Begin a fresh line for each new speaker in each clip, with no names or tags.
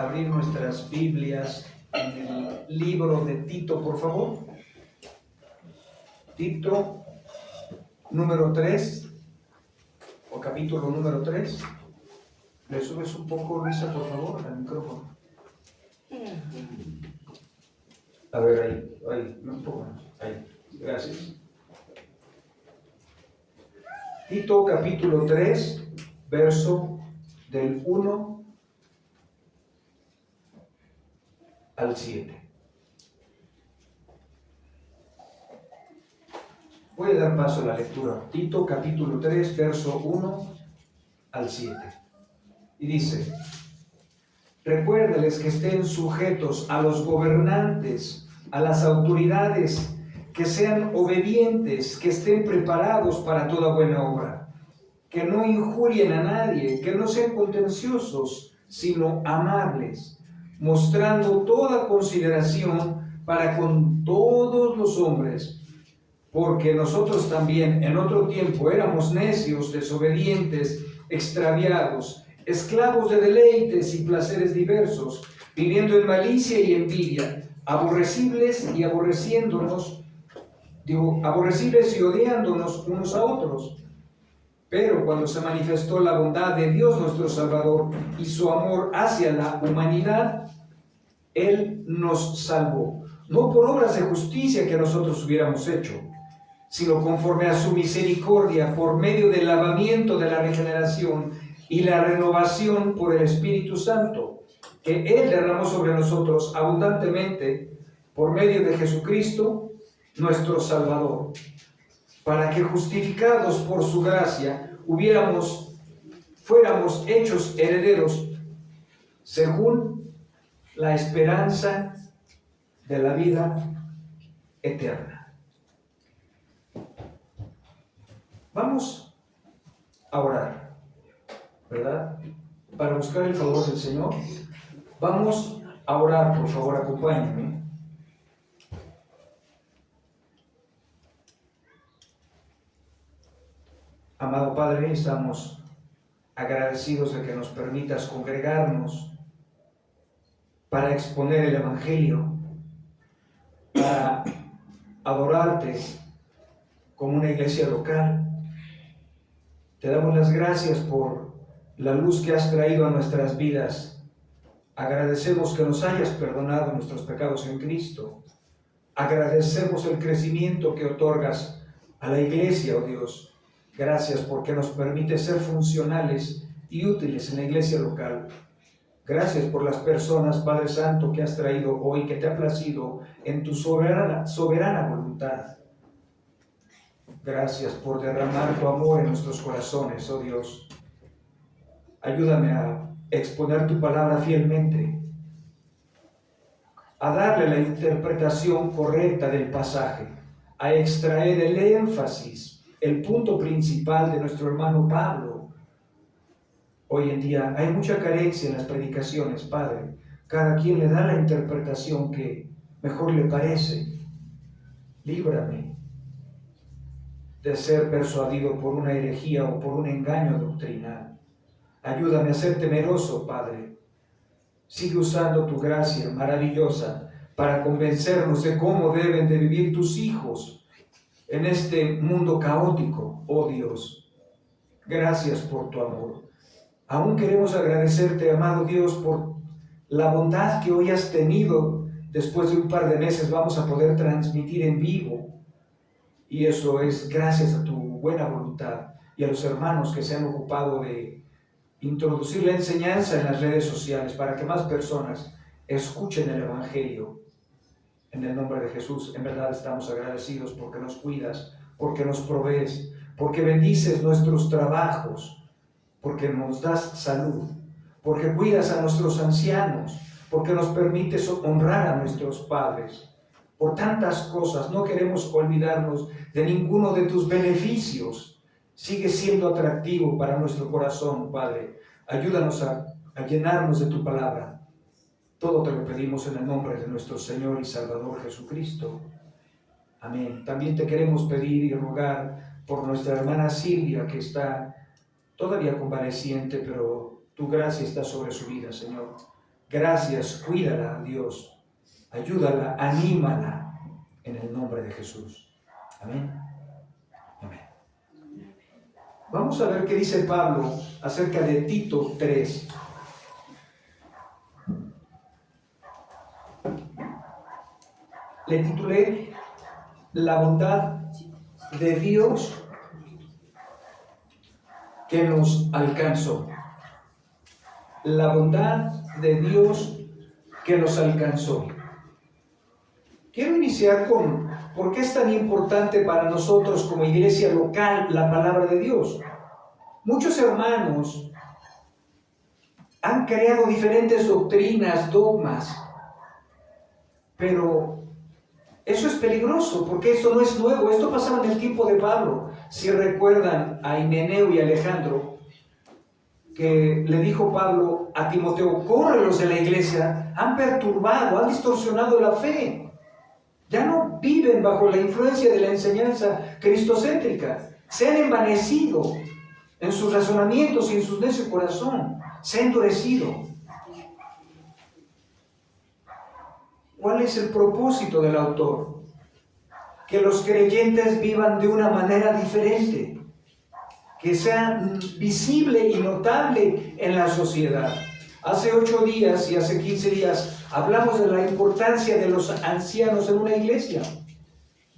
abrir nuestras Biblias en el libro de Tito, por favor. Tito, número 3, o capítulo número 3. ¿Le subes un poco, Luisa, por favor, al micrófono? A ver, ahí, un poco más. Ahí, gracias. Tito, capítulo 3, verso del 1 al 7. Voy a dar paso a la lectura. Tito, capítulo 3, verso 1 al 7. Y dice: recuérdeles que estén sujetos a los gobernantes, a las autoridades, que sean obedientes, que estén preparados para toda buena obra, que no injurien a nadie, que no sean contenciosos, sino amables, mostrando toda consideración para con todos los hombres, porque nosotros también en otro tiempo éramos necios, desobedientes, extraviados, esclavos de deleites y placeres diversos, viviendo en malicia y envidia, aborrecibles y aborrecibles y odiándonos unos a otros. Pero cuando se manifestó la bondad de Dios nuestro Salvador y su amor hacia la humanidad, Él nos salvó, no por obras de justicia que nosotros hubiéramos hecho, sino conforme a su misericordia, por medio del lavamiento de la regeneración y la renovación por el Espíritu Santo, que Él derramó sobre nosotros abundantemente por medio de Jesucristo, nuestro Salvador, para que justificados por su gracia fuéramos hechos herederos según la esperanza de la vida eterna. Vamos a orar, ¿verdad? Para buscar el favor del Señor. Vamos a orar, por favor, acompáñenme. Amado Padre, estamos agradecidos de que nos permitas congregarnos para exponer el Evangelio, para adorarte como una iglesia local. Te damos las gracias por la luz que has traído a nuestras vidas. Agradecemos que nos hayas perdonado nuestros pecados en Cristo. Agradecemos el crecimiento que otorgas a la iglesia, oh Dios. Gracias porque nos permite ser funcionales y útiles en la iglesia local. Gracias por las personas, Padre Santo, que has traído hoy, que te ha placido en tu soberana voluntad. Gracias por derramar tu amor en nuestros corazones, oh Dios. Ayúdame a exponer tu palabra fielmente, a darle la interpretación correcta del pasaje, a extraer el énfasis, el punto principal de nuestro hermano Pablo. Hoy en día hay mucha carencia en las predicaciones, Padre. Cada quien le da la interpretación que mejor le parece. Líbrame de ser persuadido por una herejía o por un engaño doctrinal. Ayúdame a ser temeroso, Padre. Sigue usando tu gracia maravillosa para convencernos de cómo deben de vivir tus hijos en este mundo caótico, oh Dios. Gracias por tu amor. Aún queremos agradecerte, amado Dios, por la bondad que hoy has tenido. Después de un par de meses vamos a poder transmitir en vivo. Y eso es gracias a tu buena voluntad y a los hermanos que se han ocupado de introducir la enseñanza en las redes sociales para que más personas escuchen el Evangelio. En el nombre de Jesús, en verdad estamos agradecidos porque nos cuidas, porque nos provees, porque bendices nuestros trabajos, porque nos das salud, porque cuidas a nuestros ancianos, porque nos permites honrar a nuestros padres. Por tantas cosas, no queremos olvidarnos de ninguno de tus beneficios. Sigue siendo atractivo para nuestro corazón, Padre. Ayúdanos a llenarnos de tu palabra. Todo te lo pedimos en el nombre de nuestro Señor y Salvador Jesucristo. Amén. También te queremos pedir y rogar por nuestra hermana Silvia, que está todavía convaleciente, pero tu gracia está sobre su vida, Señor. Gracias, cuídala, Dios. Ayúdala, anímala en el nombre de Jesús. Amén. Amén. Vamos a ver qué dice Pablo acerca de Tito 3. Le titulé La bondad de Dios que nos alcanzó. La bondad de Dios que nos alcanzó. Quiero iniciar con por qué es tan importante para nosotros como iglesia local la palabra de Dios. Muchos hermanos han creado diferentes doctrinas, dogmas, pero eso es peligroso porque esto no es nuevo. Esto pasaba en el tiempo de Pablo. Si recuerdan a Himeneo y Alejandro, que le dijo Pablo a Timoteo: córrelos de la iglesia, han perturbado, han distorsionado la fe. Ya no viven bajo la influencia de la enseñanza cristocéntrica. Se han envanecido en sus razonamientos y en su necio corazón. Se ha endurecido. ¿Cuál es el propósito del autor? Que los creyentes vivan de una manera diferente, que sea visible y notable en la sociedad. Hace 8 días y hace 15 días hablamos de la importancia de los ancianos en una iglesia,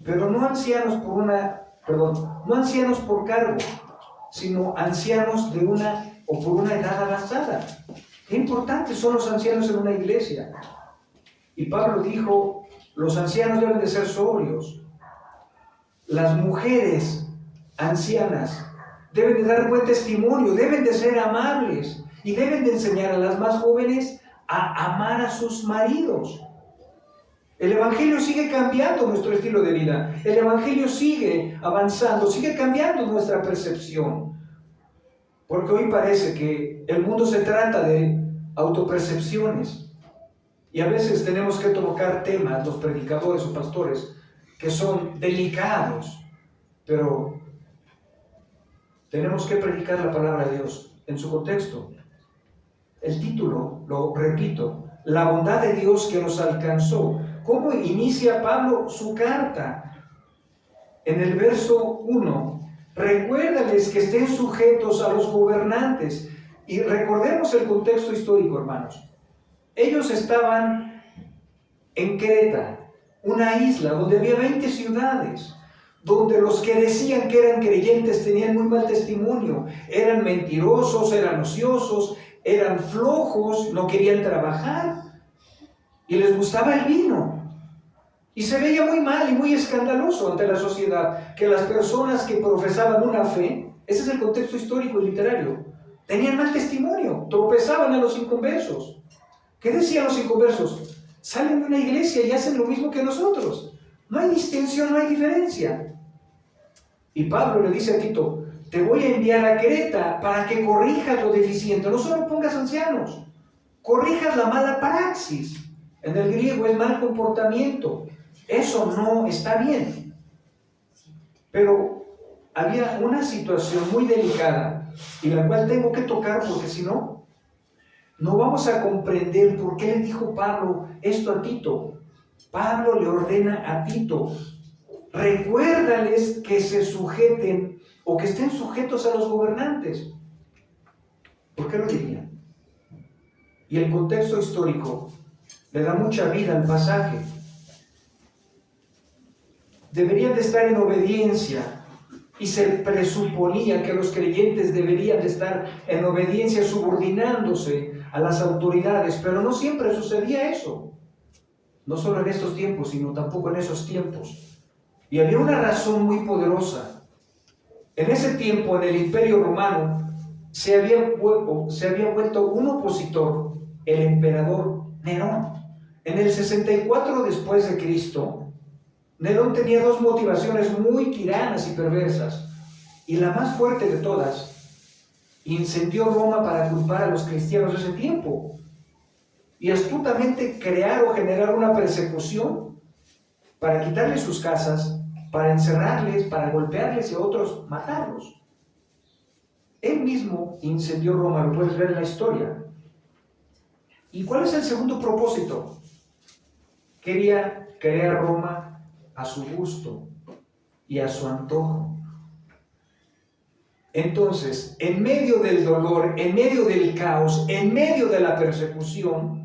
pero no ancianos no ancianos por cargo, sino ancianos de una o por una edad avanzada. Qué importantes son los ancianos en una iglesia. Y Pablo dijo: los ancianos deben de ser sobrios. Las mujeres ancianas deben de dar buen testimonio, deben de ser amables y deben de enseñar a las más jóvenes a amar a sus maridos. El Evangelio sigue cambiando nuestro estilo de vida. El Evangelio sigue avanzando, sigue cambiando nuestra percepción. Porque hoy parece que el mundo se trata de autopercepciones. Y a veces tenemos que tocar temas, los predicadores o pastores, que son delicados, pero tenemos que predicar la palabra de Dios en su contexto. El título, lo repito, la bondad de Dios que nos alcanzó. ¿Cómo inicia Pablo su carta? En el verso 1, recuérdales que estén sujetos a los gobernantes. Y recordemos el contexto histórico, hermanos. Ellos estaban en Creta, una isla donde había 20 ciudades, donde los que decían que eran creyentes tenían muy mal testimonio, eran mentirosos, eran ociosos, eran flojos, no querían trabajar y les gustaba el vino. Y se veía muy mal y muy escandaloso ante la sociedad que las personas que profesaban una fe, ese es el contexto histórico y literario, tenían mal testimonio, tropezaban a los inconversos. ¿Qué decían los inconversos? Salen de una iglesia y hacen lo mismo que nosotros. No hay distinción, no hay diferencia. Y Pablo le dice a Tito: te voy a enviar a Creta para que corrijas lo deficiente. No solo pongas ancianos, corrijas la mala praxis. En el griego es mal comportamiento. Eso no está bien. Pero había una situación muy delicada y la cual tengo que tocar porque si no, no vamos a comprender por qué le dijo Pablo esto a Tito. Pablo le ordena a Tito: recuérdales que se sujeten o que estén sujetos a los gobernantes. ¿Por qué lo diría? Y el contexto histórico le da mucha vida al pasaje. Deberían de estar en obediencia y se presuponía que los creyentes deberían de estar en obediencia subordinándose a las autoridades, pero no siempre sucedía eso. No solo en estos tiempos, sino tampoco en esos tiempos. Y había una razón muy poderosa. En ese tiempo, en el Imperio Romano, se había vuelto un opositor, el emperador Nerón. En el 64 después de Cristo, Nerón tenía 2 motivaciones muy tiranas y perversas. Y la más fuerte de todas, incendió Roma para culpar a los cristianos de ese tiempo. Y astutamente crear o generar una persecución para quitarles sus casas, para encerrarles, para golpearles y a otros matarlos. Él mismo incendió Roma, lo puedes ver en la historia. ¿Y cuál es el segundo propósito? Quería crear Roma a su gusto y a su antojo. Entonces, en medio del dolor, en medio del caos, en medio de la persecución,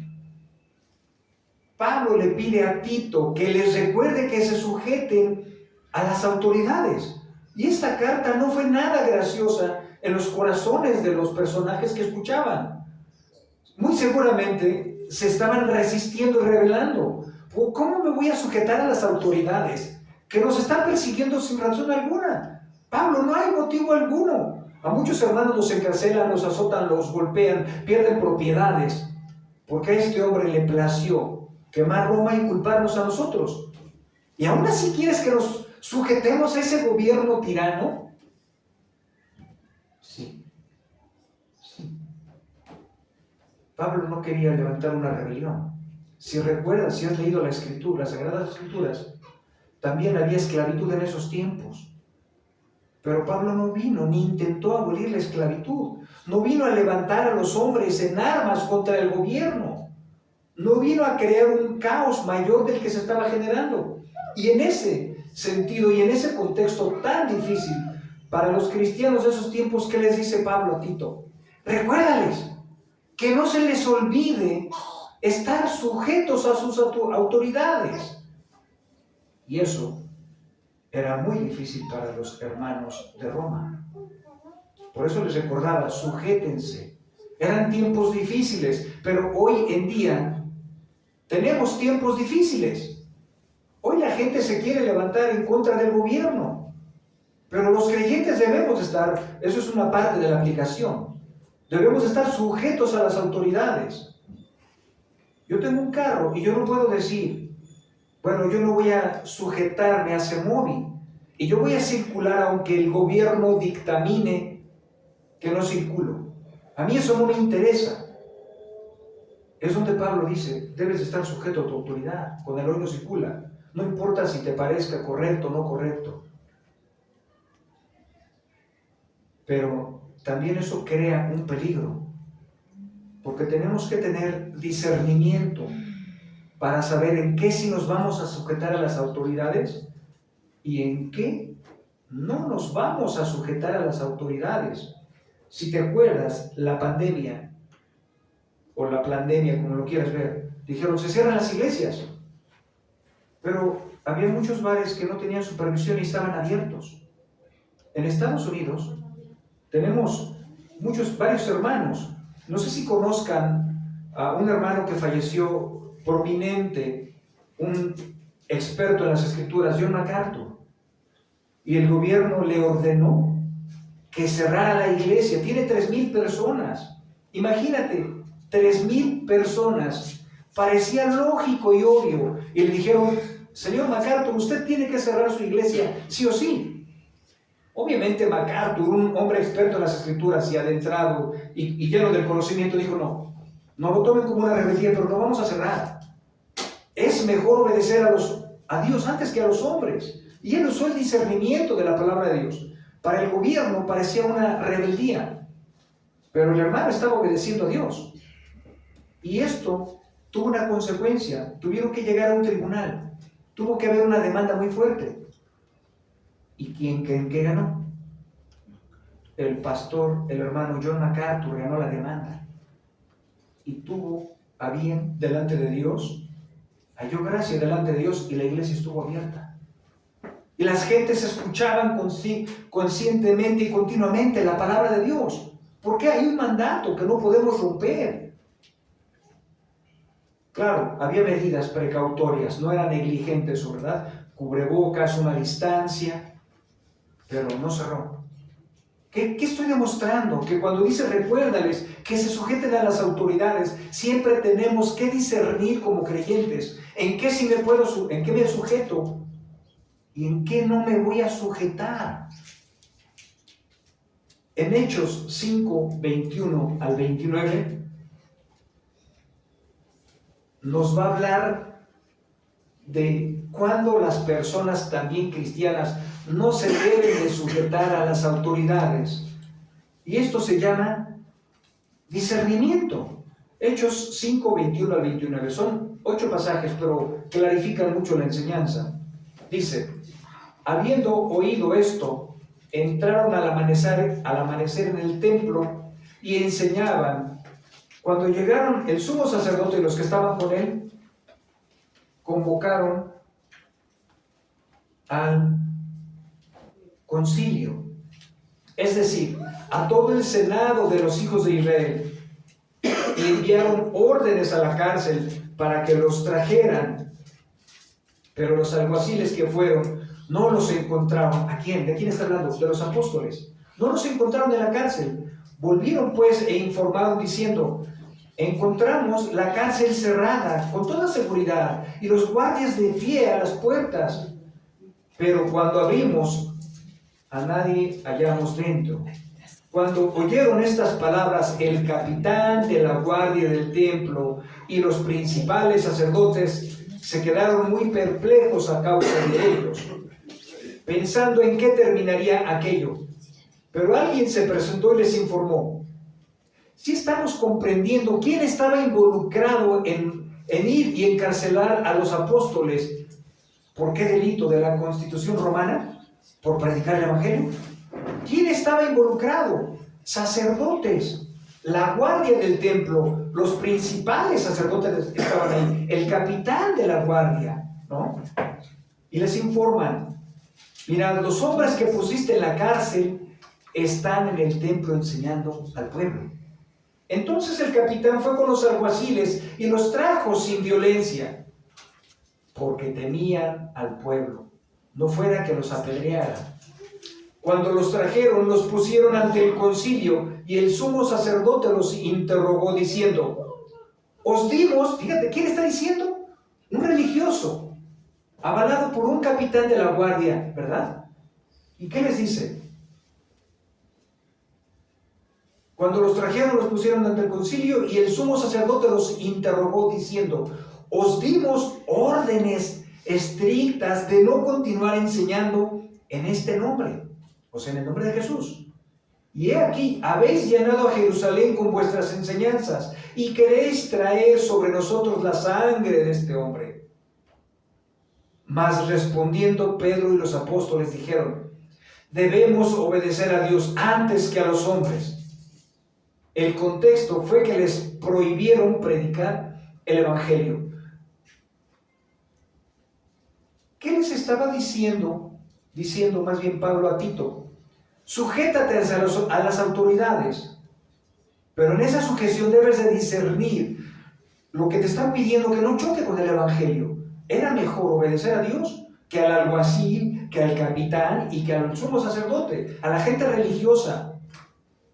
Pablo le pide a Tito que les recuerde que se sujeten a las autoridades. Y esta carta no fue nada graciosa en los corazones de los personajes que escuchaban. Muy seguramente se estaban resistiendo y rebelando. ¿Cómo me voy a sujetar a las autoridades que nos están persiguiendo sin razón alguna? Pablo, no hay motivo alguno. A muchos hermanos los encarcelan, los azotan, los golpean, pierden propiedades, porque a este hombre le plació quemar Roma y culparnos a nosotros. ¿Y aún así quieres que nos sujetemos a ese gobierno tirano? Sí. Pablo no quería levantar una rebelión. Si recuerdas, si has leído la Escritura, las Sagradas Escrituras, también había esclavitud en esos tiempos. Pero Pablo no vino ni intentó abolir la esclavitud. No vino a levantar a los hombres en armas contra el gobierno. No vino a crear un caos mayor del que se estaba generando. Y en ese sentido y en ese contexto tan difícil para los cristianos de esos tiempos, ¿qué les dice Pablo a Tito? Recuérdales que no se les olvide estar sujetos a sus autoridades. Y eso era muy difícil para los hermanos de Roma. Por eso les recordaba, sujétense. Eran tiempos difíciles, pero hoy en día tenemos tiempos difíciles. Hoy la gente se quiere levantar en contra del gobierno, pero los creyentes debemos estar, eso es una parte de la aplicación, debemos estar sujetos a las autoridades. Yo tengo un carro y yo no puedo decir, bueno, yo no voy a sujetarme a CEMOVI y yo voy a circular aunque el gobierno dictamine que no circulo. A mí eso no me interesa. Es donde Pablo dice, debes estar sujeto a tu autoridad. Con el hoy no circula. No importa si te parezca correcto o no correcto. Pero también eso crea un peligro. Porque tenemos que tener discernimiento para saber en qué sí nos vamos a sujetar a las autoridades y en qué no nos vamos a sujetar a las autoridades. Si te acuerdas, la pandemia, o la pandemia, como lo quieras ver, dijeron, se cierran las iglesias. Pero había muchos bares que no tenían supervisión y estaban abiertos. En Estados Unidos tenemos varios hermanos. No sé si conozcan a un hermano que falleció prominente, un experto en las escrituras, John MacArthur. Y el gobierno le ordenó que cerrara la iglesia. Tiene 3,000 personas. Imagínate, 3,000 personas. Parecía lógico y obvio. Y le dijeron, señor MacArthur, usted tiene que cerrar su iglesia, sí o sí. Obviamente MacArthur, un hombre experto en las escrituras y adentrado y lleno del conocimiento, dijo, no lo tomen como una rebeldía, pero no vamos a cerrar. Es mejor obedecer a Dios antes que a los hombres. Y él usó el discernimiento de la palabra de Dios. Para el gobierno parecía una rebeldía, pero el hermano estaba obedeciendo a Dios. Y esto tuvo una consecuencia. Tuvieron que llegar a un tribunal. Tuvo que haber una demanda muy fuerte. ¿Y quién creen que ganó? El pastor, el hermano John MacArthur ganó la demanda. Y tuvo a bien delante de Dios, halló gracia delante de Dios y la iglesia estuvo abierta. Y las gentes escuchaban conscientemente y continuamente la palabra de Dios. Porque hay un mandato que no podemos romper. Claro, había medidas precautorias, no eran negligentes, ¿verdad? Cubrebocas, una distancia, pero no cerró. ¿Qué estoy demostrando? Que cuando dice recuérdales que se sujeten a las autoridades, siempre tenemos que discernir como creyentes en qué en qué me sujeto y en qué no me voy a sujetar. En Hechos 5, 21 al 29, nos va a hablar de cuándo las personas también cristianas no se deben de sujetar a las autoridades. Y esto se llama discernimiento. Hechos 5, 21 al 29. Son 8 pasajes, pero clarifican mucho la enseñanza. Dice: habiendo oído esto, entraron al amanecer en el templo y enseñaban. Cuando llegaron el sumo sacerdote y los que estaban con él, convocaron al concilio, es decir, a todo el senado de los hijos de Israel, y enviaron órdenes a la cárcel para que los trajeran. Pero los alguaciles que fueron no los encontraron. ¿A quién? ¿De quién está hablando? De los apóstoles. No los encontraron en la cárcel. Volvieron pues e informaron diciendo: encontramos la cárcel cerrada con toda seguridad y los guardias de pie a las puertas, pero cuando abrimos, a nadie hallamos dentro. Cuando oyeron estas palabras, el capitán de la guardia del templo y los principales sacerdotes se quedaron muy perplejos a causa de ellos, pensando en qué terminaría aquello. Pero alguien se presentó y les informó: si estamos comprendiendo quién estaba involucrado en ir y encarcelar a los apóstoles. ¿Por qué delito de la Constitución romana? ¿Por predicar el Evangelio? ¿Quién estaba involucrado? Sacerdotes, la guardia del templo, los principales sacerdotes estaban ahí, el capitán de la guardia, ¿no? Y les informan: mirad, los hombres que pusiste en la cárcel están en el templo enseñando al pueblo. Entonces el capitán fue con los alguaciles y los trajo sin violencia, porque temían al pueblo, no fuera que los apedrearan. Cuando los trajeron, los pusieron ante el concilio, y el sumo sacerdote los interrogó diciendo: os dimos, fíjate, ¿quién está diciendo? Un religioso, avalado por un capitán de la guardia, ¿verdad? ¿Y qué les dice? Cuando los trajeron, los pusieron ante el concilio, y el sumo sacerdote los interrogó diciendo: os dimos órdenes estrictas de no continuar enseñando en este nombre, o sea, en el nombre de Jesús. Y he aquí, habéis llenado a Jerusalén con vuestras enseñanzas, y queréis traer sobre nosotros la sangre de este hombre. Mas respondiendo Pedro y los apóstoles dijeron: debemos obedecer a Dios antes que a los hombres. El contexto fue que les prohibieron predicar el Evangelio. ¿Qué les estaba diciendo? Diciendo más bien Pablo a Tito: sujétate a las autoridades, pero en esa sujeción debes de discernir lo que te están pidiendo, que no choque con el Evangelio. Era mejor obedecer a Dios que al alguacil, que al capitán y que al sumo sacerdote, a la gente religiosa.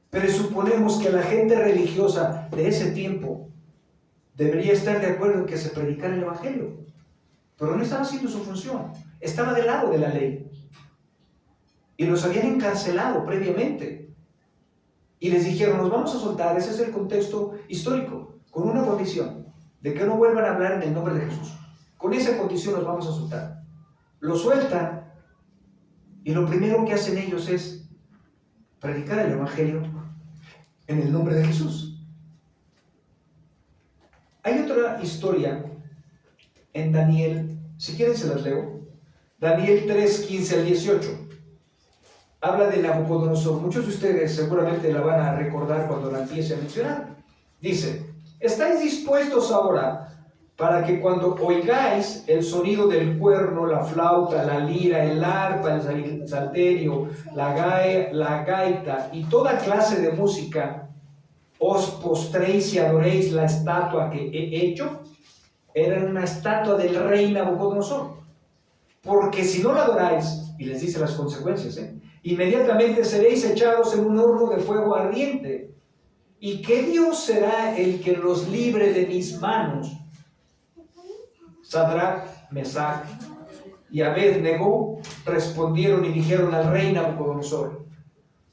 Pero suponemos que la gente religiosa de ese tiempo debería estar de acuerdo en que se predicara el Evangelio, pero no estaba haciendo su función, estaba del lado de la ley. Y los habían encarcelado previamente. Y les dijeron: nos vamos a soltar. Ese es el contexto histórico, con una condición, de que no vuelvan a hablar en el nombre de Jesús. Con esa condición los vamos a soltar. Lo sueltan, y lo primero que hacen ellos es predicar el Evangelio en el nombre de Jesús. Hay otra historia en Daniel, si quieren se las leo. Daniel 3, 15 al 18. Habla de Nabucodonosor. Muchos de ustedes seguramente la van a recordar cuando la empiece a mencionar. Dice: ¿estáis dispuestos ahora para que cuando oigáis el sonido del cuerno, la flauta, la lira, el arpa, el salterio, la gaita y toda clase de música, os postréis y adoréis la estatua que he hecho? Era una estatua del rey Nabucodonosor. Porque si no la adoráis, y les dice las consecuencias, inmediatamente seréis echados en un horno de fuego ardiente. ¿Y qué Dios será el que los libre de mis manos? Sadrach, Mesach y Abed-Nego respondieron y dijeron al rey Nabucodonosor: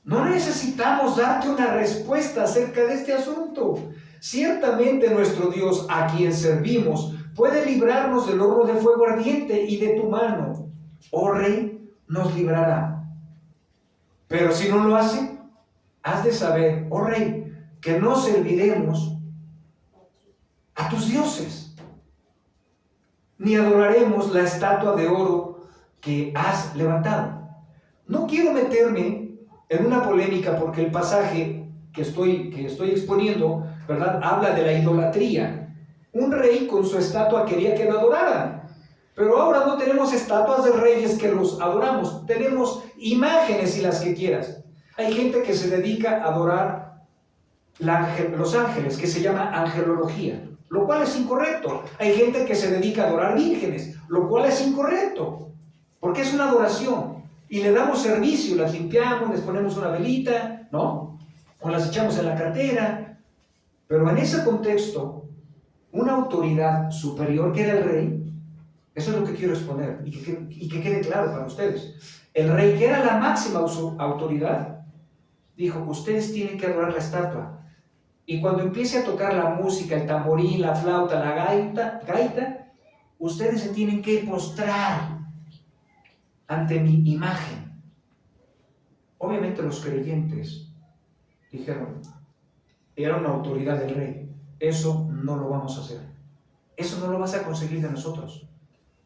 no necesitamos darte una respuesta acerca de este asunto. Ciertamente nuestro Dios, a quien servimos, puede librarnos del horno de fuego ardiente, y de tu mano, oh rey, nos librará. Pero si no lo hace, has de saber, oh rey, que no serviremos a tus dioses, ni adoraremos la estatua de oro que has levantado. No quiero meterme en una polémica porque el pasaje que estoy exponiendo, ¿verdad?, habla de la idolatría. Un rey con su estatua quería que lo adoraran, pero ahora no tenemos estatuas de reyes que los adoramos, tenemos imágenes y las que quieras. Hay gente que se dedica a adorar los ángeles, que se llama angelología, lo cual es incorrecto. Hay gente que se dedica a adorar vírgenes, lo cual es incorrecto, porque es una adoración. Y le damos servicio, las limpiamos, les ponemos una velita, ¿no? O las echamos en la cartera. Pero en ese contexto, una autoridad superior que era el rey, eso es lo que quiero exponer y que quede claro para ustedes. El rey, que era la máxima autoridad, dijo: ustedes tienen que adorar la estatua. Y cuando empiece a tocar la música, el tamborín, la flauta, la gaita, ustedes se tienen que postrar ante mi imagen. Obviamente los creyentes dijeron: era una autoridad del rey, eso no lo vamos a hacer, eso no lo vas a conseguir de nosotros.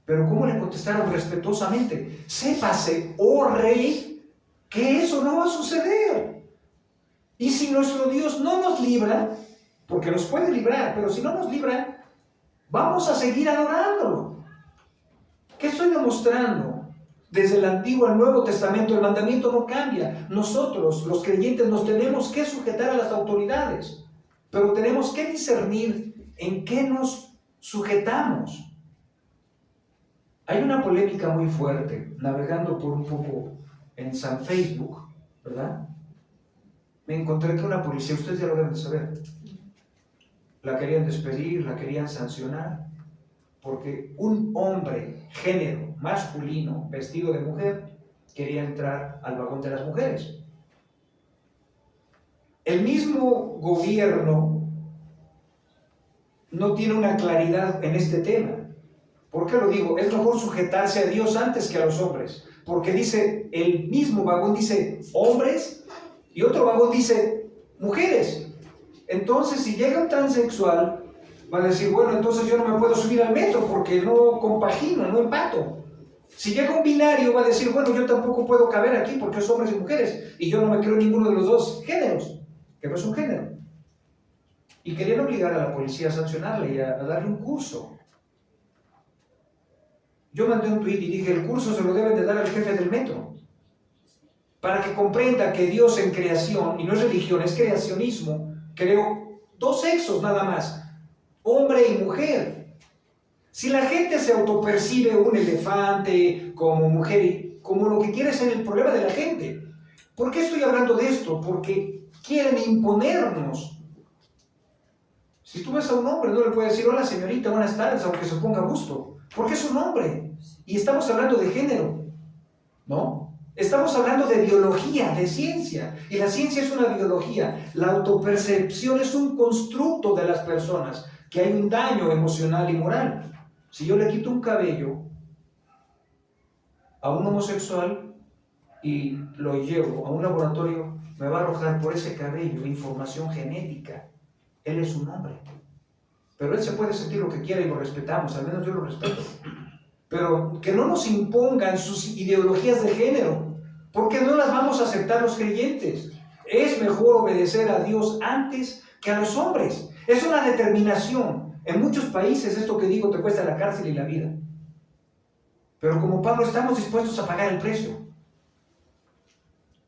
Pero ¿cómo le contestaron respetuosamente? Sépase, oh rey, que eso no va a suceder. Y si nuestro Dios no nos libra, porque nos puede librar, pero si no nos libra, vamos a seguir adorándolo. ¿Qué estoy demostrando? Desde el Antiguo al Nuevo Testamento el mandamiento no cambia. Nosotros, los creyentes, nos tenemos que sujetar a las autoridades, pero tenemos que discernir en qué nos sujetamos. Hay una polémica muy fuerte, navegando por un poco en San Facebook, ¿verdad? Me encontré que una policía, ustedes ya lo deben de saber, la querían despedir, la querían sancionar, porque un hombre, género masculino, vestido de mujer, quería entrar al vagón de las mujeres. El mismo gobierno no tiene una claridad en este tema. ¿Por qué lo digo? Es mejor sujetarse a Dios antes que a los hombres, porque dice, el mismo vagón dice hombres y otro vagón dice mujeres. Entonces, si llega un transexual, va a decir: bueno, entonces yo no me puedo subir al metro porque no compagino, no empato. Si llega un binario, va a decir: bueno, yo tampoco puedo caber aquí porque es hombres y mujeres y yo no me creo en ninguno de los dos géneros, que no es un género. Y querían obligar a la policía a sancionarle y a darle un curso. Yo mandé un tuit y dije: el curso se lo deben de dar al jefe del metro, para que comprenda que Dios en creación, y no es religión, es creacionismo, creó dos sexos nada más, hombre y mujer. Si la gente se autopercibe un elefante como mujer, como lo que quiere ser el problema de la gente. ¿Por qué estoy hablando de esto? Porque quieren imponernos. Si tú ves a un hombre, no le puedes decir: hola señorita, buenas tardes, aunque se ponga a gusto, porque es un hombre. Y estamos hablando de género, ¿no? Estamos hablando de biología, de ciencia, y la ciencia es una biología. La autopercepción es un constructo de las personas, que hay un daño emocional y moral. Si yo le quito un cabello a un homosexual y lo llevo a un laboratorio, me va a arrojar por ese cabello información genética. Él es un hombre, pero él se puede sentir lo que quiera y lo respetamos, al menos yo lo respeto. Pero que no nos impongan sus ideologías de género, porque no las vamos a aceptar los creyentes. Es mejor obedecer a Dios antes que a los hombres. Es una determinación. En muchos países esto que digo te cuesta la cárcel y la vida. Pero como Pablo estamos dispuestos a pagar el precio.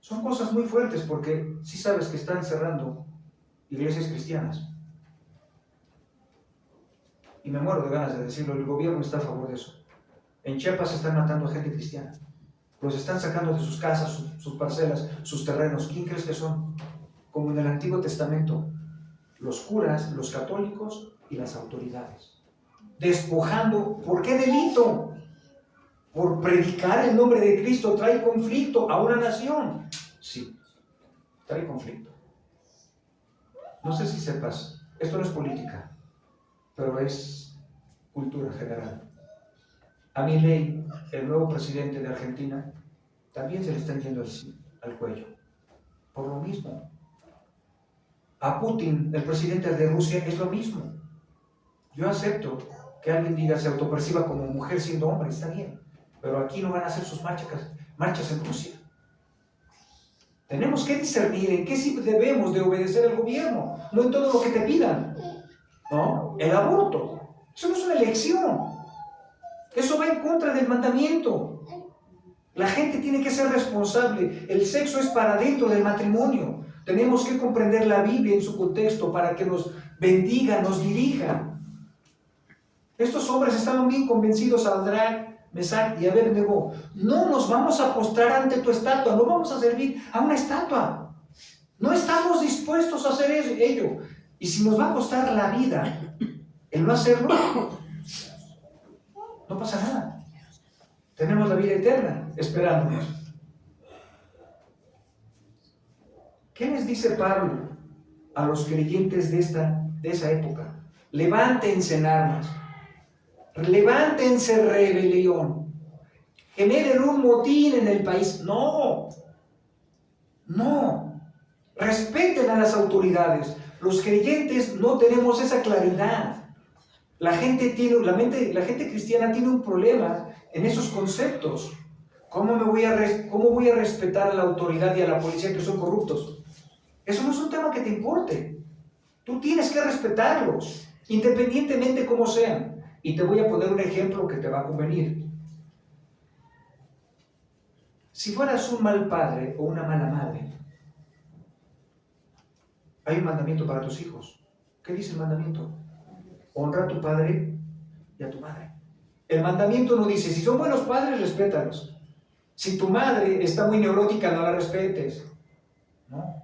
Son cosas muy fuertes, porque sí sabes que están cerrando iglesias cristianas. Y me muero de ganas de decirlo, el gobierno está a favor de eso. En Chiapas están matando a gente cristiana. Los están sacando de sus casas, sus parcelas, sus terrenos. ¿Quién crees que son? Como en el Antiguo Testamento, los curas, los católicos y las autoridades. Despojando. ¿Por qué delito? Por predicar el nombre de Cristo trae conflicto a una nación. Sí, trae conflicto. No sé si sepas, esto no es política, pero es cultura general. A Milei, el nuevo presidente de Argentina, también se le están yendo al cuello, por lo mismo. A Putin, el presidente de Rusia, es lo mismo. Yo acepto que alguien diga, se autoperciba como mujer siendo hombre, está bien, pero aquí no van a hacer sus marchas en Rusia. Tenemos que discernir en qué sí debemos de obedecer al gobierno, no en todo lo que te pidan, ¿no? El aborto, eso no es una elección, eso va en contra del mandamiento. La gente tiene que ser responsable, el sexo es para dentro del matrimonio. Tenemos que comprender la Biblia en su contexto para que nos bendiga, nos dirija. Estos hombres estaban bien convencidos, Sadrach, Mesach y Abednego. No nos vamos a postrar ante tu estatua, no vamos a servir a una estatua. No estamos dispuestos a hacer ello. Y si nos va a costar la vida el no hacerlo, no pasa nada. Tenemos la vida eterna esperándonos. ¿Qué les dice Pablo a los creyentes de esa época? Levántense en armas. Levántense rebelión. Generen un motín en el país. No. Respeten a las autoridades. Los creyentes no tenemos esa claridad. La gente cristiana tiene un problema en esos conceptos. ¿Cómo voy a respetar a la autoridad y a la policía que son corruptos? Eso no es un tema que te importe. Tú tienes que respetarlos, independientemente cómo sean. Y te voy a poner un ejemplo que te va a convenir. Si fueras un mal padre o una mala madre, hay un mandamiento para tus hijos. ¿Qué dice el mandamiento? Honra a tu padre y a tu madre. El mandamiento no dice, si son buenos padres, respétalos. Si tu madre está muy neurótica, no la respetes. No.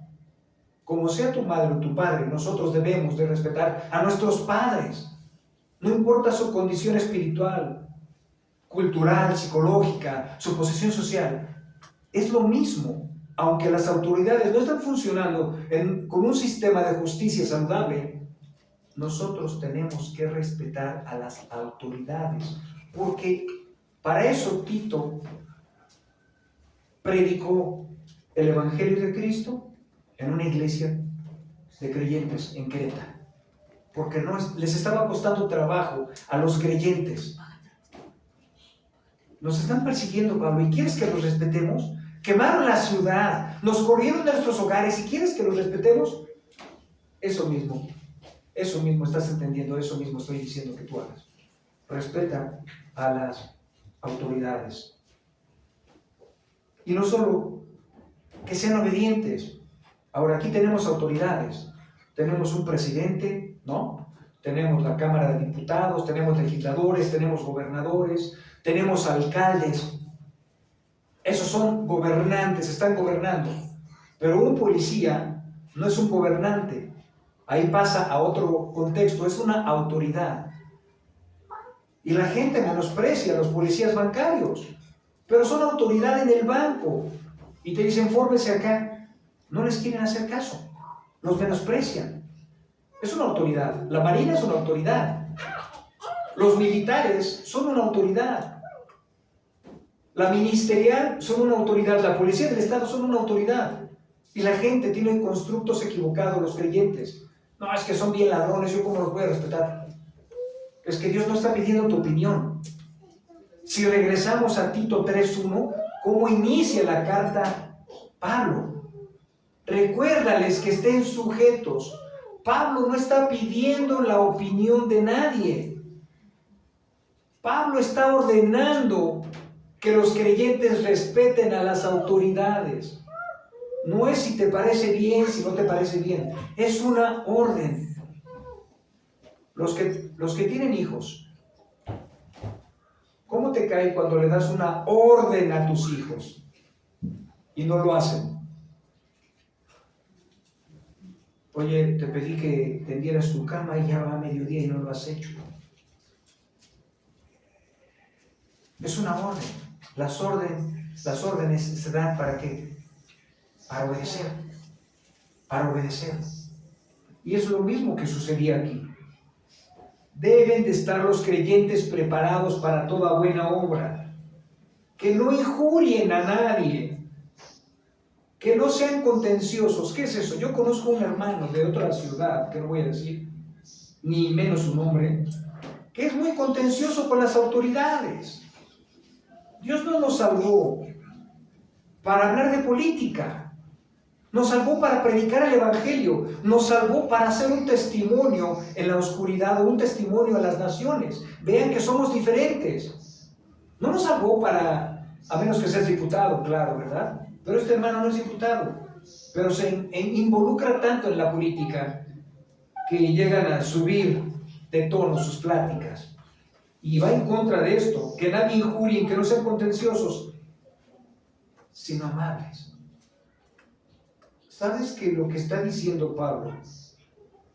Como sea tu madre o tu padre, nosotros debemos de respetar a nuestros padres. No importa su condición espiritual, cultural, psicológica, su posición social. Es lo mismo, aunque las autoridades no están funcionando con un sistema de justicia saludable, nosotros tenemos que respetar a las autoridades, porque para eso Tito predicó el Evangelio de Cristo en una iglesia de creyentes en Creta, porque les estaba costando trabajo a los creyentes. Nos están persiguiendo, Pablo, ¿y quieres que los respetemos? Quemaron la ciudad, nos corrieron de nuestros hogares, ¿y quieres que los respetemos? Eso mismo estás entendiendo, eso mismo estoy diciendo que tú hagas. Respeta a las autoridades. Y no solo que sean obedientes. Ahora, aquí tenemos autoridades. Tenemos un presidente, ¿no? Tenemos la Cámara de Diputados, tenemos legisladores, tenemos gobernadores, tenemos alcaldes. Esos son gobernantes, están gobernando. Pero un policía no es un gobernante. Ahí pasa a otro contexto, es una autoridad. Y la gente menosprecia a los policías bancarios, pero son autoridad en el banco. Y te dicen, fórmese acá. No les quieren hacer caso. Los menosprecian. Es una autoridad. La Marina es una autoridad. Los militares son una autoridad. La ministerial son una autoridad. La policía del Estado son una autoridad. Y la gente tiene constructos equivocados, los creyentes. No, es que son bien ladrones, ¿yo cómo los voy a respetar? Es que Dios no está pidiendo tu opinión. Si regresamos a Tito 3:1, ¿cómo inicia la carta Pablo? Recuérdales que estén sujetos. Pablo no está pidiendo la opinión de nadie. Pablo está ordenando que los creyentes respeten a las autoridades. No es si te parece bien, si no te parece bien. Es una orden. Los que tienen hijos, ¿cómo te cae cuando le das una orden a tus hijos y no lo hacen? Oye, te pedí que tendieras tu cama y ya va a mediodía y no lo has hecho. Es una orden. Las órdenes se dan ¿para qué? Para obedecer. Para obedecer. Y es lo mismo que sucedía aquí. Deben de estar los creyentes preparados para toda buena obra. Que no injurien a nadie. Que no sean contenciosos. ¿Qué es eso? Yo conozco un hermano de otra ciudad, que no voy a decir, ni menos un hombre, que es muy contencioso con las autoridades. Dios no nos salvó para hablar de política, nos salvó para predicar el Evangelio, nos salvó para hacer un testimonio en la oscuridad o un testimonio a las naciones. Vean que somos diferentes. No nos salvó para, a menos que seas diputado, claro, ¿verdad? Pero este hermano no es diputado, pero se involucra tanto en la política que llegan a subir de tono sus pláticas. Y va en contra de esto, que nadie injurien, que no sean contenciosos, sino amables. ¿Sabes que lo que está diciendo Pablo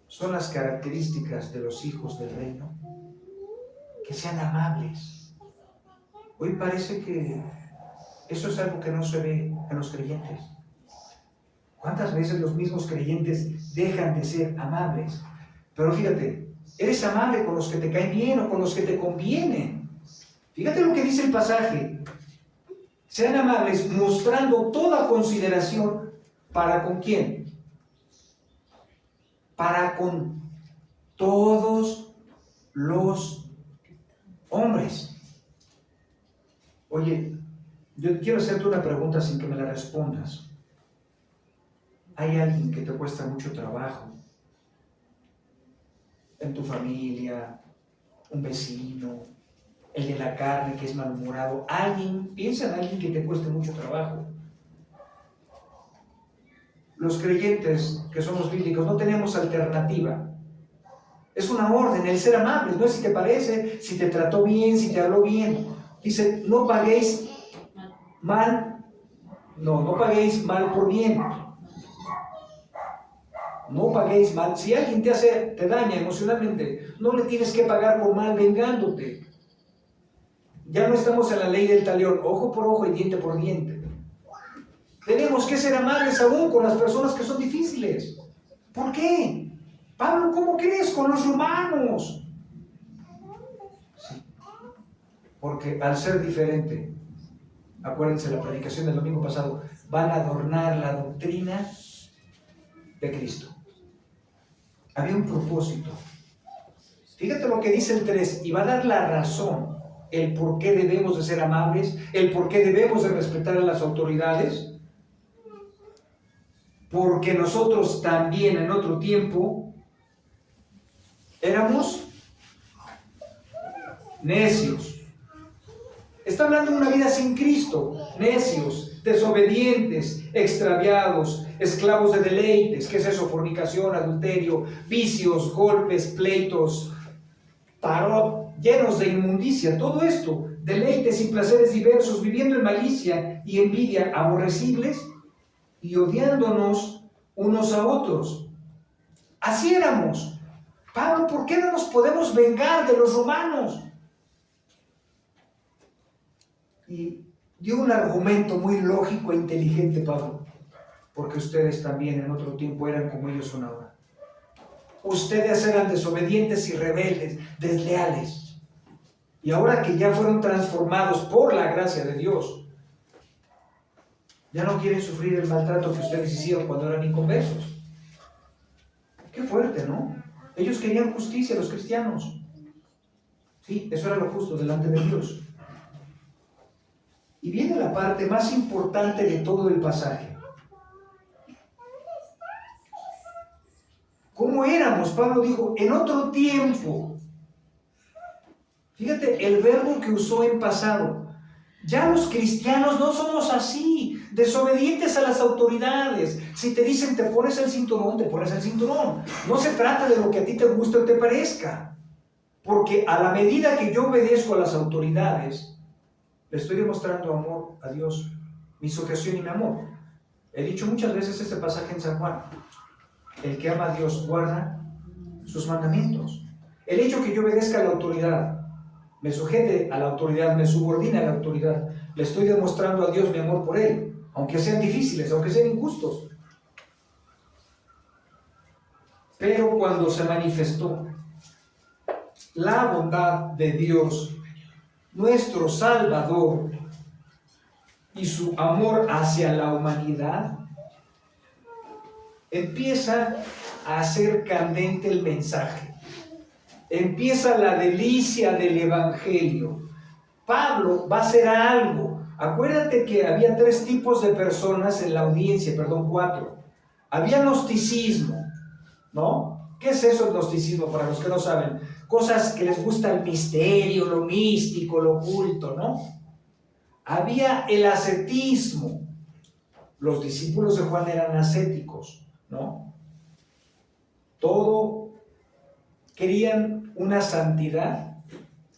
son las características de los hijos del reino? Que sean amables. Hoy parece que eso es algo que no se ve en los creyentes. ¿Cuántas veces los mismos creyentes dejan de ser amables? Pero fíjate, eres amable con los que te caen bien o con los que te convienen. Fíjate lo que dice el pasaje. Sean amables mostrando toda consideración. ¿Para con quién? Para con todos los hombres. Oye, yo quiero hacerte una pregunta sin que me la respondas. ¿Hay alguien que te cuesta mucho trabajo? En tu familia, un vecino, el de la carne que es malhumorado. Alguien, piensa en alguien que te cueste mucho trabajo. Los creyentes que somos bíblicos no tenemos alternativa. Es una orden el ser amables, no es si te parece, si te trató bien, si te habló bien. Dice, no paguéis mal, no paguéis mal por bien. No paguéis mal. Si alguien te daña emocionalmente, no le tienes que pagar por mal vengándote. Ya no estamos en la ley del talión, ojo por ojo y diente por diente. Tenemos que ser amables aún con las personas que son difíciles. ¿Por qué? Pablo, ¿cómo crees? Con los romanos. Sí. Porque al ser diferente, acuérdense la predicación del domingo pasado, van a adornar la doctrina de Cristo. Había un propósito. Fíjate lo que dice el 3, y va a dar la razón, el por qué debemos de ser amables, el por qué debemos de respetar a las autoridades. Porque nosotros también en otro tiempo éramos necios. Está hablando de una vida sin Cristo, necios, desobedientes, extraviados, esclavos de deleites. ¿Qué es eso? Fornicación, adulterio, vicios, golpes, pleitos, tarot, llenos de inmundicia. Todo esto, deleites y placeres diversos, viviendo en malicia y envidia, aborrecibles y odiándonos unos a otros. Así éramos. Pablo, ¿por qué no nos podemos vengar de los romanos? Y dio un argumento muy lógico e inteligente, Pablo, porque ustedes también en otro tiempo eran como ellos son ahora. Ustedes eran desobedientes y rebeldes, desleales. Y ahora que ya fueron transformados por la gracia de Dios, ya no quieren sufrir el maltrato que ustedes hicieron cuando eran inconversos. Qué fuerte, ¿no? Ellos querían justicia, los cristianos. Sí, eso era lo justo delante de Dios. Y viene la parte más importante de todo el pasaje. ¿Cómo éramos? Pablo dijo, en otro tiempo. Fíjate el verbo que usó en pasado. Ya los cristianos no somos así, desobedientes a las autoridades. Si te dicen te pones el cinturón, te pones el cinturón. No se trata de lo que a ti te guste o te parezca. Porque a la medida que yo obedezco a las autoridades, le estoy demostrando amor a Dios, mi sujeción y mi amor. He dicho muchas veces este pasaje en San Juan. El que ama a Dios guarda sus mandamientos. El hecho que yo obedezca a la autoridad, me sujete a la autoridad, me subordine a la autoridad, le estoy demostrando a Dios mi amor por Él, aunque sean difíciles, aunque sean injustos. Pero cuando se manifestó la bondad de Dios, nuestro Salvador, y su amor hacia la humanidad, empieza a hacer candente el mensaje. empieza la delicia del Evangelio. Pablo va a hacer algo. Acuérdate que había 3 tipos de personas en la audiencia, 4. Había gnosticismo, ¿no? ¿Qué es eso el gnosticismo para los que no saben? Cosas que les gusta el misterio, lo místico, lo oculto, ¿no? Había el ascetismo. Los discípulos de Juan eran ascéticos, ¿no? Todo querían una santidad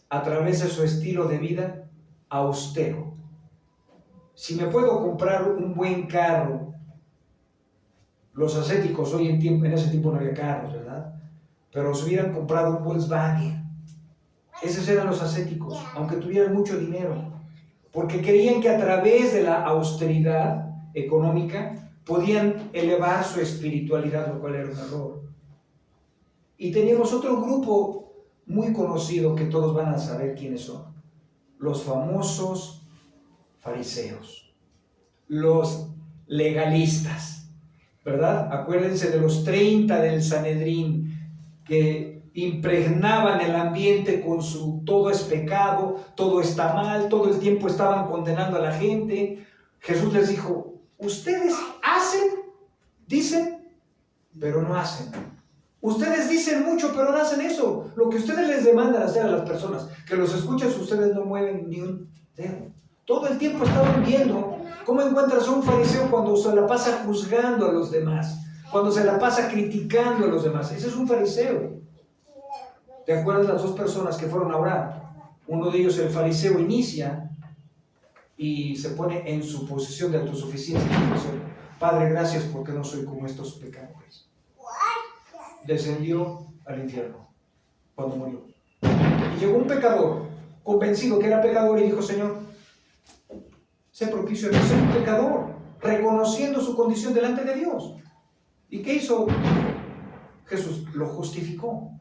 a través de su estilo de vida austero. Si me puedo comprar un buen carro, los ascéticos hoy en ese tiempo no había carros, ¿verdad? Pero se hubieran comprado un Volkswagen. Esos eran los ascéticos, aunque tuvieran mucho dinero, porque creían que a través de la austeridad económica podían elevar su espiritualidad, lo cual era un error. Y teníamos otro grupo muy conocido que todos van a saber quiénes son: los famosos fariseos, los legalistas, ¿verdad? Acuérdense de los 30 del Sanedrín que impregnaban el ambiente con su todo es pecado, todo está mal, todo el tiempo estaban condenando a la gente. Jesús les dijo: ustedes hacen, dicen, pero no hacen. Ustedes dicen mucho, pero no hacen eso. Lo que ustedes les demandan hacer a las personas que los escuchan, ustedes no mueven ni un dedo. Todo el tiempo estaban viendo cómo encuentras a un fariseo cuando se la pasa juzgando a los demás, cuando se la pasa criticando a los demás. Ese es un fariseo. ¿Te acuerdas las 2 personas que fueron a orar? Uno de ellos, el fariseo, inicia y se pone en su posición de autosuficiencia. Padre, gracias porque no soy como estos pecadores. Descendió al infierno cuando murió. Y llegó un pecador, convencido que era pecador, y dijo: Señor, sé propicio a mí, soy un pecador, reconociendo su condición delante de Dios. ¿Y qué hizo Jesús? Lo justificó.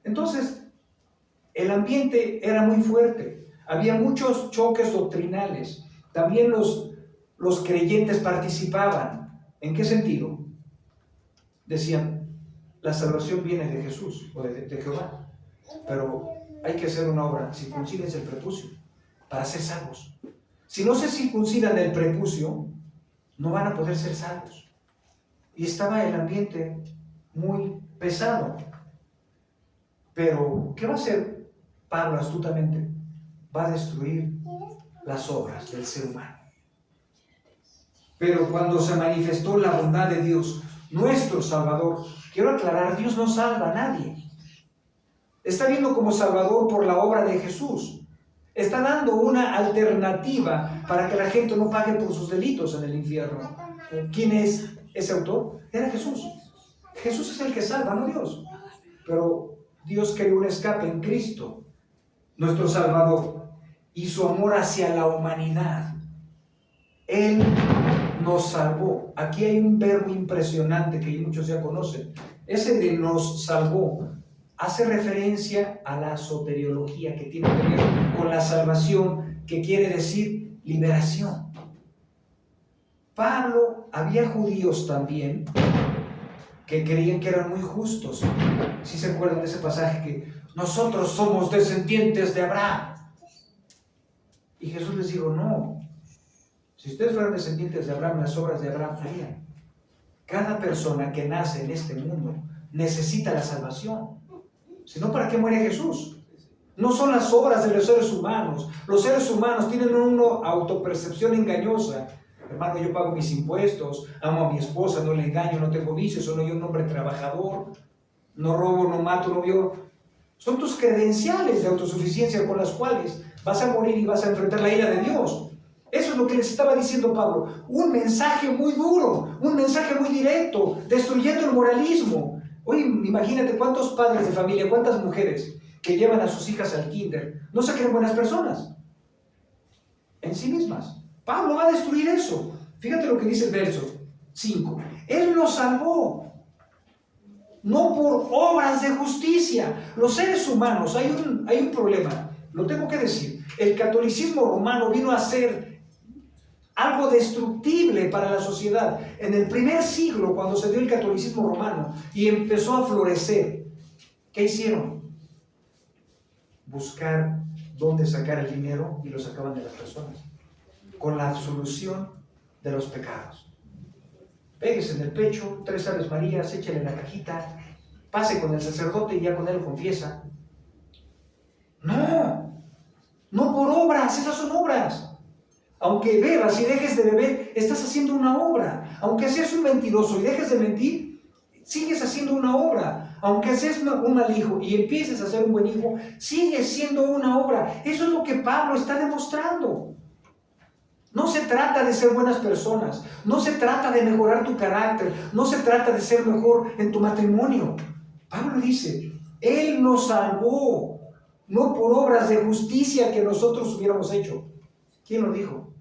Entonces, el ambiente era muy fuerte, había muchos choques doctrinales, también los creyentes participaban. ¿En qué sentido? Decían: la salvación viene de Jesús o de Jehová, pero hay que hacer una obra, circuncídense el prepucio para ser salvos. Si no se circuncidan el prepucio, no van a poder ser salvos. Y estaba el ambiente muy pesado. Pero, ¿qué va a hacer Pablo astutamente? Va a destruir las obras del ser humano. Pero cuando se manifestó la bondad de Dios, nuestro Salvador, quiero aclarar, Dios no salva a nadie. Está viendo como Salvador por la obra de Jesús. Está dando una alternativa para que la gente no pague por sus delitos en el infierno. ¿Quién es ese autor? Era Jesús. Jesús es el que salva, no Dios. Pero Dios creó un escape en Cristo, nuestro Salvador, y su amor hacia la humanidad. Él nos salvó. Aquí hay un verbo impresionante que muchos ya conocen. Ese de nos salvó hace referencia a la soteriología, que tiene que ver con la salvación, que quiere decir liberación. Pablo, había judíos también que creían que eran muy justos. ¿Sí se acuerdan de ese pasaje que nosotros somos descendientes de Abraham? Y Jesús les dijo: no, si ustedes fueran descendientes de Abraham, las obras de Abraham harían. Cada persona que nace en este mundo necesita la salvación. Si no, ¿para qué muere Jesús? No son las obras de los seres humanos. Los seres humanos tienen una autopercepción engañosa. Hermano, yo pago mis impuestos, amo a mi esposa, no le engaño, no tengo vicios, soy un hombre trabajador, no robo, no mato, no violo. Son tus credenciales de autosuficiencia con las cuales vas a morir y vas a enfrentar la ira de Dios. Eso es lo que les estaba diciendo Pablo. Un mensaje muy duro, un mensaje muy directo, destruyendo el moralismo. Oye, imagínate cuántos padres de familia, cuántas mujeres que llevan a sus hijas al kinder no se creen buenas personas en sí mismas. Pablo va a destruir eso. Fíjate lo que dice el verso 5. Él nos salvó, no por obras de justicia. Los seres humanos, hay un problema, lo tengo que decir. El catolicismo romano vino a ser algo destructible para la sociedad. En el primer siglo, cuando se dio el catolicismo romano y empezó a florecer, ¿qué hicieron? buscar dónde sacar el dinero y lo sacaban de las personas, con la absolución de los pecados. Péguese en el pecho, 3 Aves Marías, échale en la cajita, pase con el sacerdote y ya con él confiesa. No, no por obras, esas son obras. Aunque bebas y dejes de beber, estás haciendo una obra. Aunque seas un mentiroso y dejes de mentir, sigues haciendo una obra. Aunque seas un mal hijo y empieces a ser un buen hijo, sigues siendo una obra. Eso es lo que Pablo está demostrando. No se trata de ser buenas personas, no se trata de mejorar tu carácter, no se trata de ser mejor en tu matrimonio. Pablo dice, Él nos salvó, no por obras de justicia que nosotros hubiéramos hecho. ¿Quién lo dijo?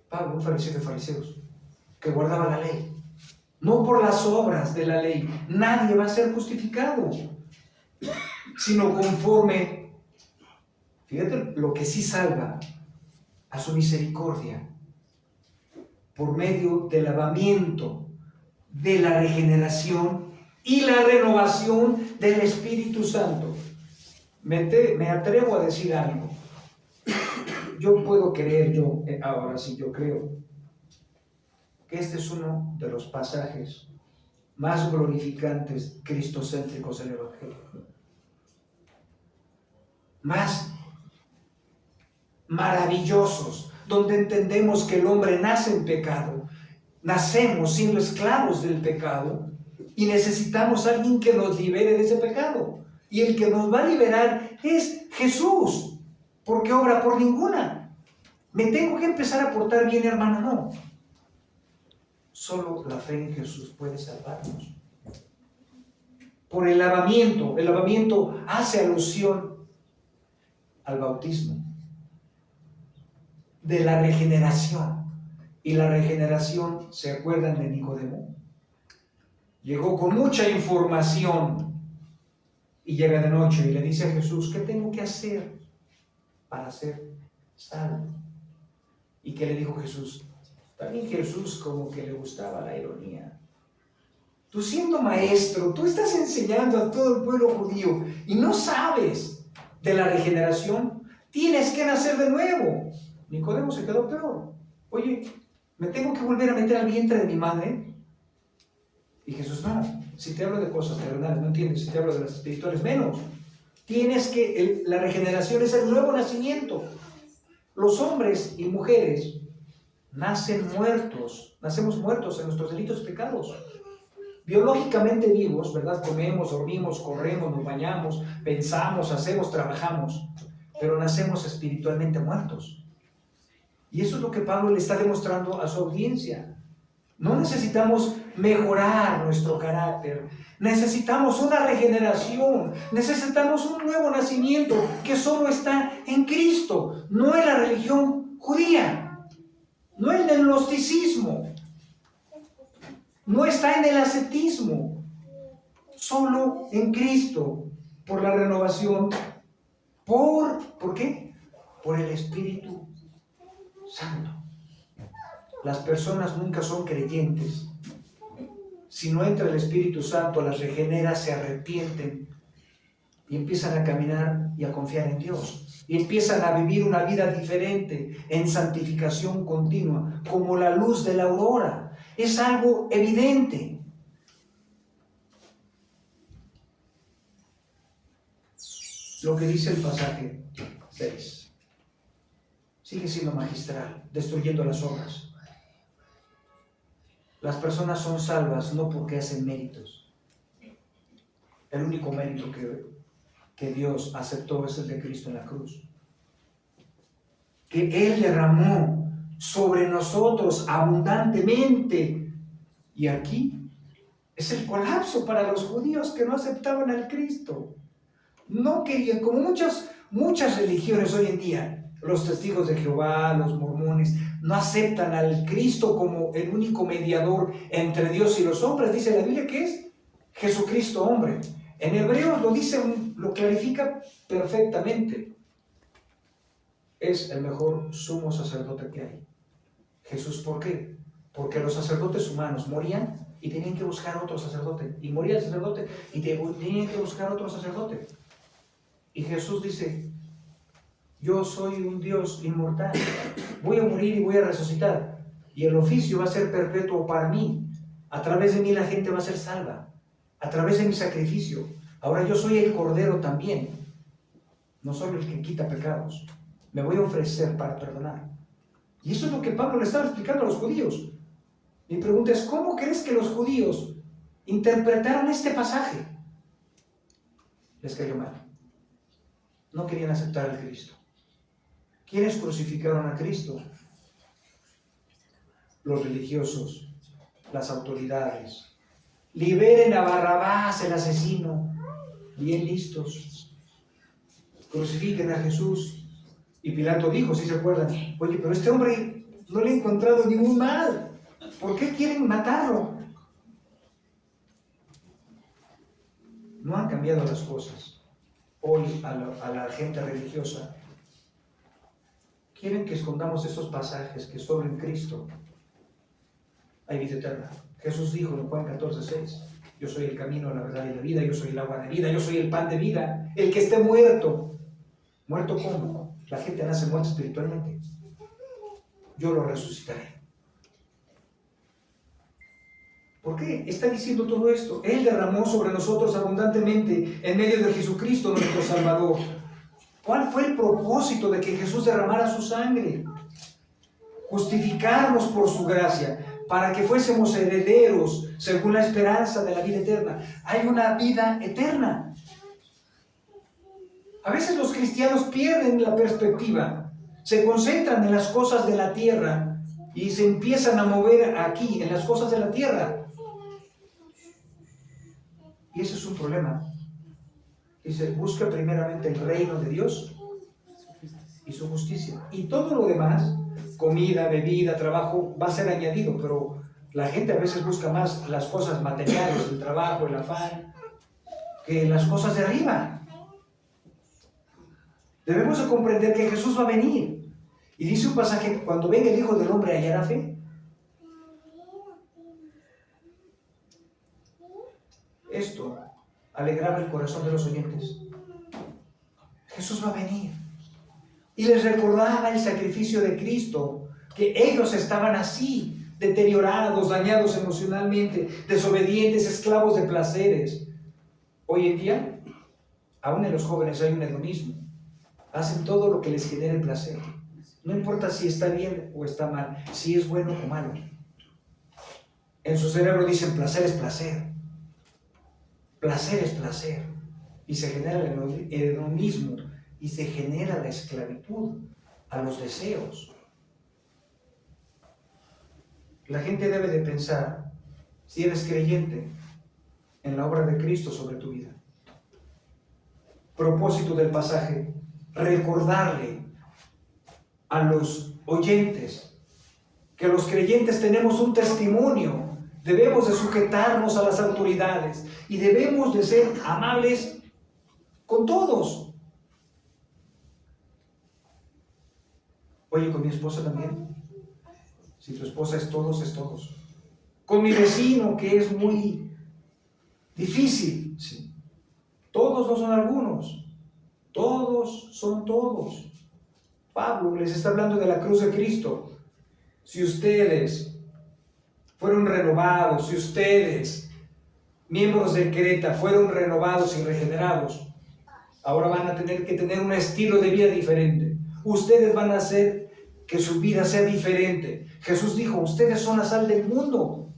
Pablo, un fariseo de fariseos, que guardaba la ley. No por las obras de la ley, nadie va a ser justificado, sino conforme, fíjate lo que sí salva, a su misericordia, por medio del lavamiento, de la regeneración y la renovación del Espíritu Santo. Me atrevo a decir algo. Yo puedo creer, ahora sí yo creo, que este es uno de los pasajes más glorificantes, cristocéntricos del Evangelio. Más maravillosos, donde entendemos que el hombre nace en pecado, nacemos siendo esclavos del pecado y necesitamos a alguien que nos libere de ese pecado. Y el que nos va a liberar es Jesús, porque obra por ninguna. ¿Me tengo que empezar a portar bien, hermano? No. Solo la fe en Jesús puede salvarnos. Por el lavamiento hace alusión al bautismo, de la regeneración. Y la regeneración, ¿se acuerdan de Nicodemo? Llegó con mucha información y llega de noche y le dice a Jesús, ¿qué tengo que hacer para ser salvo? ¿Y qué le dijo Jesús? También Jesús como que le gustaba la ironía. Tú siendo maestro, tú estás enseñando a todo el pueblo judío y no sabes de la regeneración, tienes que nacer de nuevo. Nicodemo se quedó peor. Oye, ¿me tengo que volver a meter al vientre de mi madre? Y Jesús, no, si te hablo de cosas terrenales, no entiendes, si te hablo de las espirituales, menos. La regeneración es el nuevo nacimiento. Los hombres y mujeres nacemos muertos en nuestros delitos y pecados. Biológicamente vivos, ¿verdad? Comemos, dormimos, corremos, nos bañamos, pensamos, hacemos, trabajamos, pero nacemos espiritualmente muertos. Y eso es lo que Pablo le está demostrando a su audiencia. No necesitamos mejorar nuestro carácter, necesitamos una regeneración, necesitamos un nuevo nacimiento que solo está en Cristo, no en la religión judía, no en el gnosticismo, no está en el ascetismo, solo en Cristo, por la renovación, ¿por qué? Por el Espíritu Santo. Las personas nunca son creyentes. Si no entra el Espíritu Santo, las regenera, se arrepienten y empiezan a caminar y a confiar en Dios. Y empiezan a vivir una vida diferente, en santificación continua, como la luz de la aurora. Es algo evidente. Lo que dice el pasaje 6 sigue siendo magistral, destruyendo las obras. Las personas son salvas no porque hacen méritos. El único mérito que Dios aceptó es el de Cristo en la cruz. Que Él derramó sobre nosotros abundantemente. Y aquí es el colapso para los judíos que no aceptaban al Cristo. No querían, como muchas religiones hoy en día, los testigos de Jehová, los mormones, no aceptan al Cristo como el único mediador entre Dios y los hombres. Dice la Biblia que es Jesucristo hombre. En Hebreos lo dice, lo clarifica perfectamente. Es el mejor sumo sacerdote que hay. Jesús, ¿por qué? Porque los sacerdotes humanos morían y tenían que buscar otro sacerdote. Y moría el sacerdote y tenían que buscar otro sacerdote. Y Jesús dice, yo soy un Dios inmortal, voy a morir y voy a resucitar, y el oficio va a ser perpetuo para mí. A través de mí la gente va a ser salva, a través de mi sacrificio. Ahora yo soy el Cordero también, no soy el que quita pecados. Me voy a ofrecer para perdonar. Y eso es lo que Pablo le estaba explicando a los judíos. Mi pregunta es, ¿cómo crees que los judíos interpretaron este pasaje? Les cayó mal. No querían aceptar al Cristo. ¿Quiénes crucificaron a Cristo? Los religiosos, las autoridades. Liberen a Barrabás, el asesino. Bien listos. Crucifiquen a Jesús. Y Pilato dijo, si se acuerdan, oye, pero este hombre no le ha encontrado ningún mal. ¿Por qué quieren matarlo? No han cambiado las cosas. Hoy a la gente religiosa quieren que escondamos esos pasajes que solo en Cristo hay vida eterna. Jesús dijo en Juan 14:6, yo soy el camino, la verdad y la vida, yo soy el agua de vida, yo soy el pan de vida. El que esté muerto, ¿muerto cómo? La gente nace muerta espiritualmente. Yo lo resucitaré. ¿Por qué está diciendo todo esto? Él derramó sobre nosotros abundantemente en medio de Jesucristo nuestro Salvador. ¿Cuál fue el propósito de que Jesús derramara su sangre? Justificarnos por su gracia, para que fuésemos herederos según la esperanza de la vida eterna. Hay una vida eterna. A veces los cristianos pierden la perspectiva, se concentran en las cosas de la tierra y se empiezan a mover aquí, en las cosas de la tierra. Y ese es un problema. Dice, busca primeramente el reino de Dios y su justicia. Y todo lo demás, comida, bebida, trabajo, va a ser añadido, pero la gente a veces busca más las cosas materiales, el trabajo, el afán, que las cosas de arriba. Debemos de comprender que Jesús va a venir. Y dice un pasaje que cuando venga el Hijo del Hombre hallará fe. Esto alegraba el corazón de los oyentes. Jesús va a venir. Y les recordaba el sacrificio de Cristo, que ellos estaban así, deteriorados, dañados emocionalmente, desobedientes, esclavos de placeres. Hoy en día, aún en los jóvenes hay un hedonismo. Hacen todo lo que les genere placer. No importa si está bien o está mal, si es bueno o malo. En su cerebro dicen placer es placer. Placer es placer. Y se genera el hedonismo y se genera la esclavitud a los deseos. La gente debe de pensar, si eres creyente, en la obra de Cristo sobre tu vida. Propósito del pasaje, recordarle a los oyentes que los creyentes tenemos un testimonio, debemos de sujetarnos a las autoridades y debemos de ser amables con todos. Oye, con mi esposa también. Si tu esposa es todos, es todos. Con mi vecino, que es muy difícil, sí. Todos no son algunos, todos son todos. Pablo les está hablando de la cruz de Cristo. Si ustedes fueron renovados, si ustedes, miembros de Creta, fueron renovados y regenerados, ahora van a tener que tener un estilo de vida diferente. Ustedes van a hacer que su vida sea diferente. Jesús dijo, ustedes son la sal del mundo.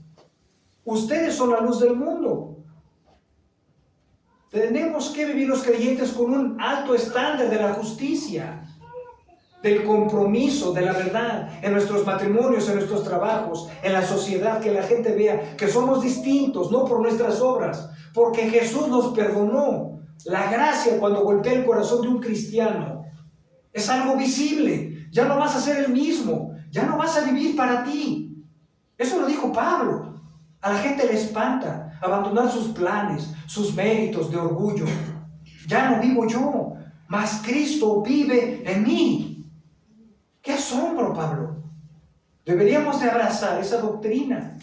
Ustedes son la luz del mundo. Tenemos que vivir los creyentes con un alto estándar de la justicia, del compromiso, de la verdad, en nuestros matrimonios, en nuestros trabajos, en la sociedad, que la gente vea que somos distintos, no por nuestras obras, porque Jesús nos perdonó. La gracia, cuando golpea el corazón de un cristiano, es algo visible. Ya no vas a ser el mismo, ya no vas a vivir para ti. Eso lo dijo Pablo. A la gente le espanta abandonar sus planes, sus méritos de orgullo. Ya no vivo yo, mas Cristo vive en mí. ¡Qué asombro, Pablo! Deberíamos de abrazar esa doctrina.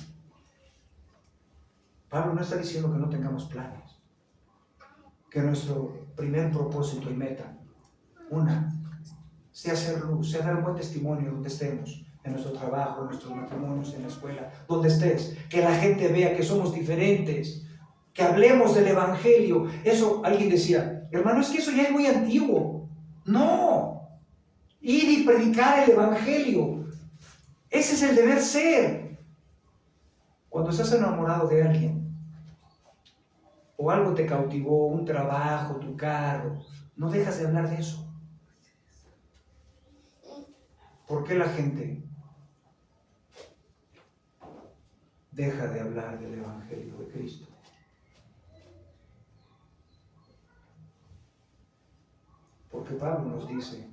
Pablo no está diciendo que no tengamos planes. que nuestro primer propósito y meta, sea hacer luz, sea dar un buen testimonio donde estemos, en nuestro trabajo, en nuestros matrimonios, en la escuela, donde estés, que la gente vea que somos diferentes, que hablemos del Evangelio. Eso, alguien decía, hermano, es que eso ya es muy antiguo. No, ir y predicar el Evangelio, ese es el deber ser. Cuando estás enamorado de alguien, o algo te cautivó, un trabajo, tu carro, no dejas de hablar de eso. ¿Por qué la gente deja de hablar del Evangelio de Cristo? Porque Pablo nos dice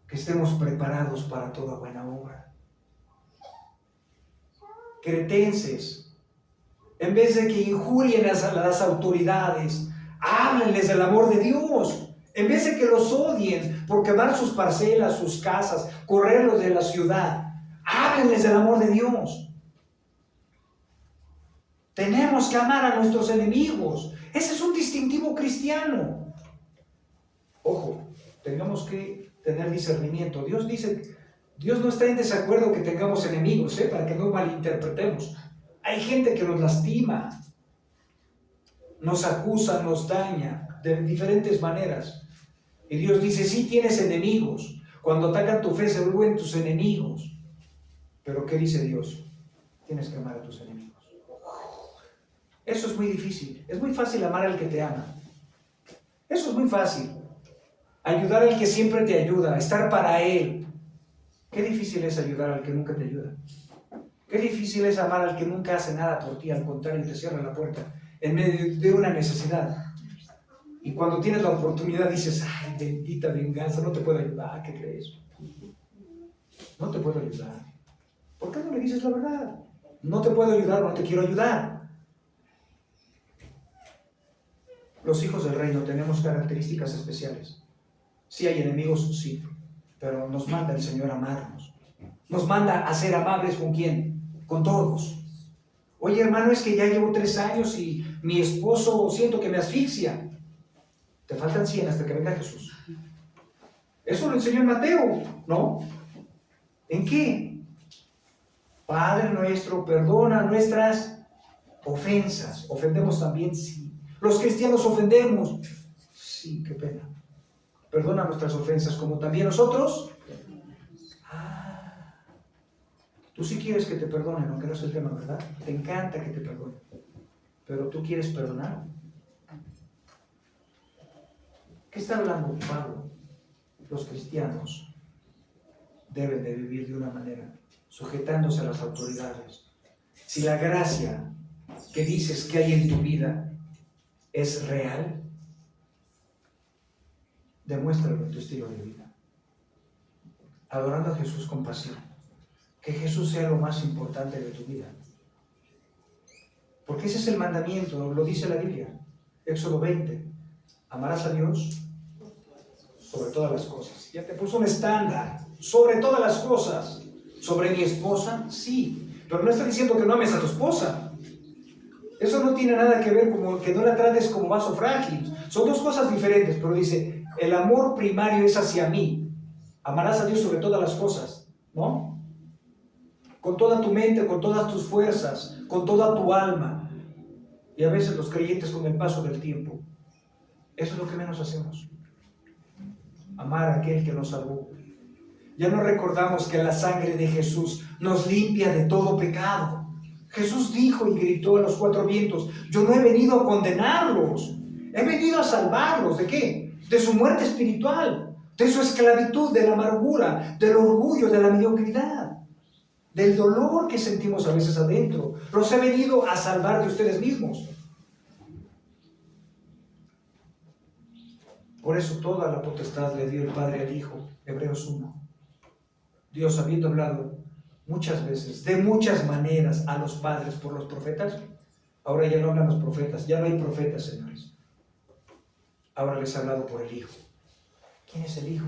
que estemos preparados para toda buena obra. Cretenses, en vez de que injurien a las autoridades, háblenles del amor de Dios. En vez de que los odien por quemar sus parcelas, sus casas, correrlos de la ciudad, háblenles del amor de Dios. Tenemos que amar a nuestros enemigos. Ese es un distintivo cristiano. Ojo, tenemos que tener discernimiento. Dios dice, Dios no está en desacuerdo que tengamos enemigos, para que no malinterpretemos. Hay gente que nos lastima, nos acusa, nos daña de diferentes maneras. Y Dios dice, sí tienes enemigos. Cuando atacan tu fe se vuelven tus enemigos. Pero ¿qué dice Dios? Tienes que amar a tus enemigos. Eso es muy difícil. Es muy fácil amar al que te ama. Eso es muy fácil. Ayudar al que siempre te ayuda, estar para él. Qué difícil es ayudar al que nunca te ayuda. Qué difícil es amar al que nunca hace nada por ti, al contrario, te cierra la puerta en medio de una necesidad. Y cuando tienes la oportunidad dices, ay, bendita venganza, no te puedo ayudar, ¿qué crees? No te puedo ayudar. ¿Por qué no le dices la verdad? No te puedo ayudar, no te quiero ayudar. Los hijos del reino tenemos características especiales. Sí hay enemigos, sí, pero nos manda el Señor a amarnos. Nos manda a ser amables ¿con quién? Con todos. Oye, hermano, es que ya llevo 3 años y mi esposo siento que me asfixia. Te faltan 100 hasta que venga Jesús. Eso lo enseñó en Mateo, ¿no? ¿En qué? Padre nuestro, perdona nuestras ofensas. ¿Ofendemos también? Sí. ¿Los cristianos ofendemos? Sí, qué pena. Perdona nuestras ofensas como también nosotros. Tú sí quieres que te perdonen, aunque no es el tema, ¿verdad? Te encanta que te perdonen. Pero tú quieres perdonar. ¿Qué está hablando Pablo? Los cristianos deben de vivir de una manera, sujetándose a las autoridades. Si la gracia que dices que hay en tu vida es real, demuéstralo en tu estilo de vida. Adorando a Jesús con pasión. Que Jesús sea lo más importante de tu vida. Porque ese es el mandamiento, lo dice la Biblia. Éxodo 20. Amarás a Dios sobre todas las cosas. Ya te puso un estándar. Sobre todas las cosas. ¿Sobre mi esposa? Sí. Pero no está diciendo que no ames a tu esposa. Eso no tiene nada que ver con que no la trates como vaso frágil. Son dos cosas diferentes, pero dice, el amor primario es hacia mí. Amarás a Dios sobre todas las cosas, ¿no? Con toda tu mente, con todas tus fuerzas, con toda tu alma. Y a veces los creyentes con el paso del tiempo, eso es lo que menos hacemos. Amar a aquel que nos salvó. Ya no recordamos que la sangre de Jesús nos limpia de todo pecado. Jesús dijo y gritó a los 4 vientos, yo no he venido a condenarlos, he venido a salvarlos. ¿De qué? De su muerte espiritual, de su esclavitud, de la amargura, del orgullo, de la mediocridad, del dolor que sentimos a veces adentro. Los he venido a salvar de ustedes mismos. Por eso toda la potestad le dio el Padre al Hijo. Hebreos 1. Dios, habiendo hablado muchas veces, de muchas maneras a los padres por los profetas, ahora ya no hablan los profetas, ya no hay profetas, señores. Ahora les ha hablado por el Hijo. ¿Quién es el Hijo?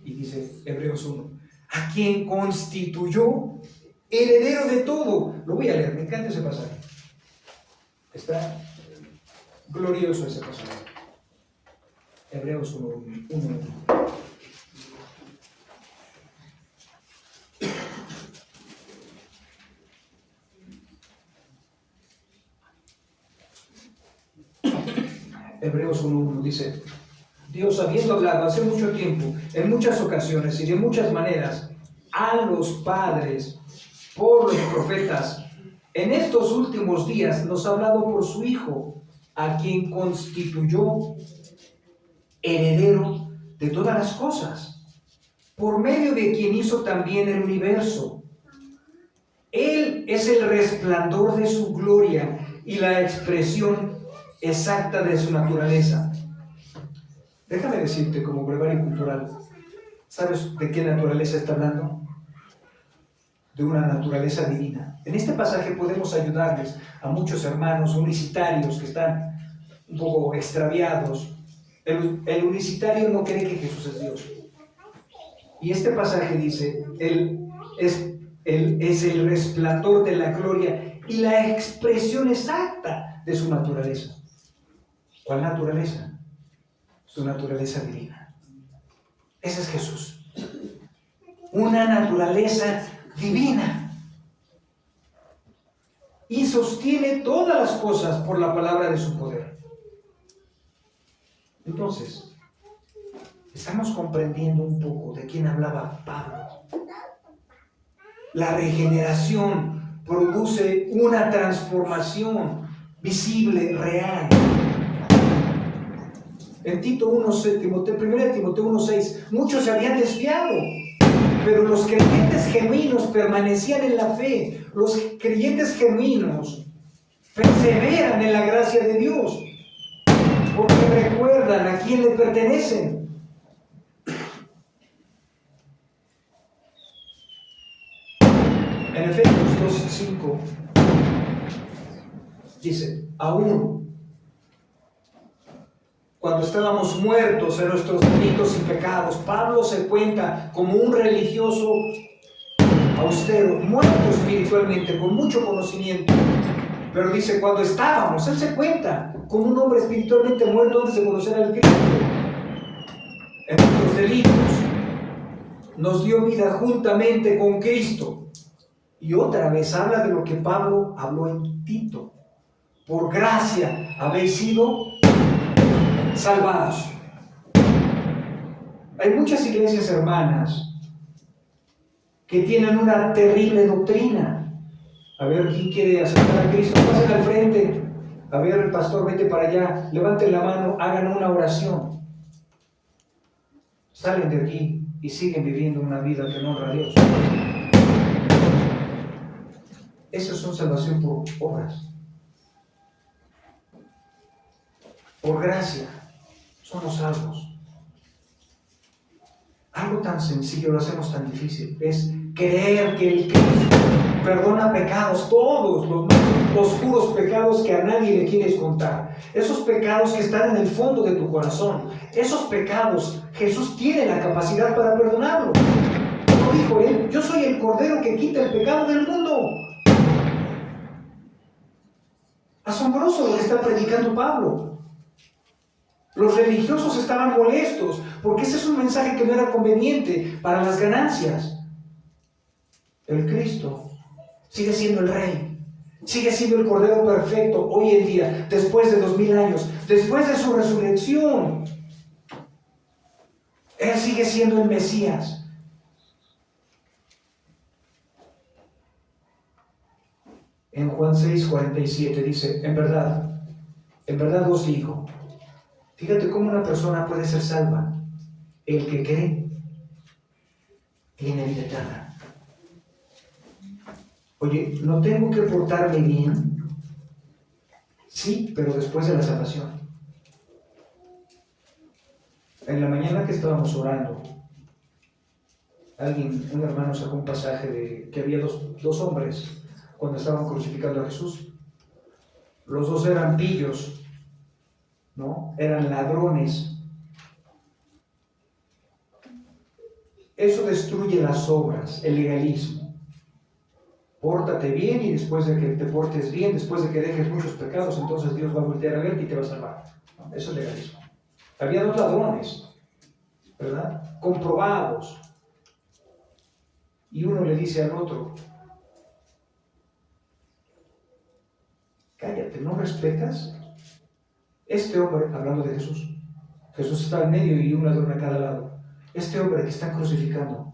Y dice Hebreos 1, a quien constituyó heredero de todo. Lo voy a leer, me encanta ese pasaje. Está glorioso ese pasaje. Hebreos 1:1. Hebreos 1:1 dice: Dios, habiendo hablado hace mucho tiempo, en muchas ocasiones y de muchas maneras, a los padres por los profetas, en estos últimos días nos ha hablado por su Hijo, a quien constituyó heredero de todas las cosas, por medio de quien hizo también el universo. Él es el resplandor de su gloria y la expresión exacta de su naturaleza. Déjame decirte como brevario cultural, ¿sabes de qué naturaleza está hablando? De una naturaleza divina. En este pasaje podemos ayudarles a muchos hermanos unicitarios que están un poco extraviados. El unicitario no cree que Jesús es Dios. Y este pasaje dice, Él es el resplandor de la gloria y la expresión exacta de su naturaleza. ¿Cuál naturaleza? Su naturaleza divina. Ese es Jesús. Una naturaleza divina. Y sostiene todas las cosas por la palabra de su poder. Entonces, estamos comprendiendo un poco de quién hablaba Pablo. La regeneración produce una transformación visible, real. En Tito 1, 1 Timoteo 1:6, muchos se habían desviado, pero los creyentes genuinos permanecían en la fe. Los creyentes genuinos perseveran en la gracia de Dios, porque recuerdan a quién le pertenecen. En Efesios 2:5 dice, aún cuando estábamos muertos en nuestros delitos y pecados, Pablo se cuenta como un religioso austero, muerto espiritualmente, con mucho conocimiento. Pero dice, cuando estábamos, él se cuenta como un hombre espiritualmente muerto antes de conocer al Cristo. En nuestros delitos nos dio vida juntamente con Cristo. Y otra vez habla de lo que Pablo habló en Tito. Por gracia habéis sido salvados. Hay muchas iglesias hermanas que tienen una terrible doctrina. A ver, ¿quién quiere aceptar a Cristo? Pasen al frente. A ver, pastor, vete para allá. Levanten la mano, hagan una oración. Salen de aquí y siguen viviendo una vida que no honra a Dios. Esas son salvación por obras. Por gracia somos salvos. Algo tan sencillo lo hacemos tan difícil. Es creer que el Cristo perdona pecados, todos los más oscuros pecados que a nadie le quieres contar. Esos pecados que están en el fondo de tu corazón. Esos pecados, Jesús tiene la capacidad para perdonarlos. Como dijo él, yo soy el Cordero que quita el pecado del mundo. Asombroso lo que está predicando Pablo. Los religiosos estaban molestos porque ese es un mensaje que no era conveniente para las ganancias. El Cristo sigue siendo el Rey, sigue siendo el Cordero perfecto hoy en día, después de 2000 años, después de su resurrección. Él sigue siendo el Mesías. En Juan 6:47 dice, en verdad os digo. Fíjate cómo una persona puede ser salva. El que cree tiene vida eterna. Oye, ¿no tengo que portarme bien? Sí, pero después de la salvación. En la mañana que estábamos orando, un hermano sacó un pasaje de que había dos hombres cuando estaban crucificando a Jesús. Los dos eran pillos, ¿no? Eran ladrones. Eso destruye las obras, el legalismo. Pórtate bien y después de que te portes bien, después de que dejes muchos pecados, entonces Dios va a voltear a verte y te va a salvar. ¿No? Eso es legalismo. Había dos ladrones, ¿verdad? Comprobados. Y uno le dice al otro, cállate, ¿no respetas? Este hombre, hablando de Jesús, Jesús está en medio y un ladrón a cada lado. Este hombre que están crucificando,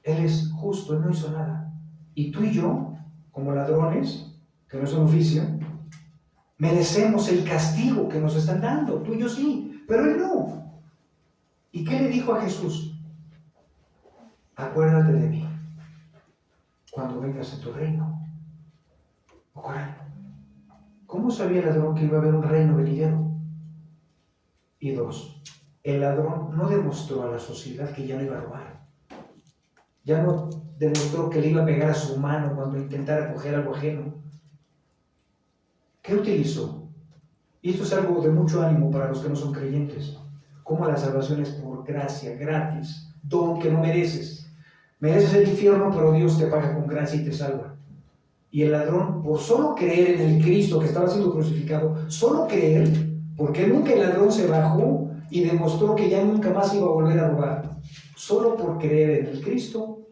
él es justo, él no hizo nada. Y tú y yo, como ladrones, que no es un oficio, merecemos el castigo que nos están dando. Tú y yo sí, pero él no. ¿Y qué le dijo a Jesús? Acuérdate de mí cuando vengas en tu reino. ¿Cómo sabía el ladrón que iba a haber un reino venidero? Y dos, el ladrón no demostró a la sociedad que ya no iba a robar. Ya no demostró que le iba a pegar a su mano cuando intentara coger algo ajeno. ¿Qué utilizó? Y esto es algo de mucho ánimo para los que no son creyentes. Como la salvación es por gracia, gratis, don que no mereces. Mereces el infierno, pero Dios te paga con gracia y te salva. Y el ladrón, por solo creer en el Cristo que estaba siendo crucificado, solo creer, porque nunca el ladrón se bajó y demostró que ya nunca más iba a volver a robar. Solo por creer en el Cristo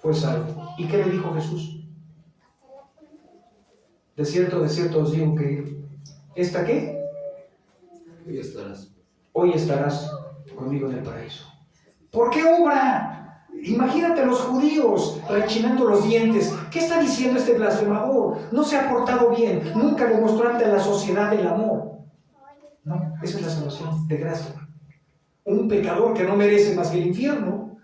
fue salvo. ¿Y qué le dijo Jesús? De cierto os digo que ¿esta qué? Hoy estarás conmigo en el paraíso. ¿Por qué obra? Imagínate a los judíos rechinando los dientes. ¿Qué está diciendo este blasfemador? No se ha portado bien, nunca demostró ante la sociedad el amor. No, esa es la salvación de gracia. Un pecador que no merece más que el infierno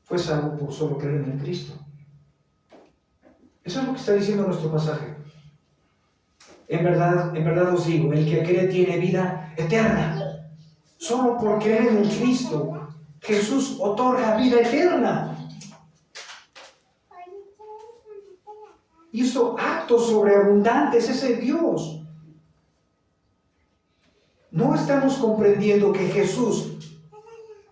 fue salvo por solo creer en el Cristo. Eso es lo que está diciendo nuestro pasaje. En verdad os digo, el que cree tiene vida eterna. Solo por creer en el Cristo, Jesús otorga vida eterna. Hizo actos sobreabundantes ese Dios. No estamos comprendiendo que Jesús,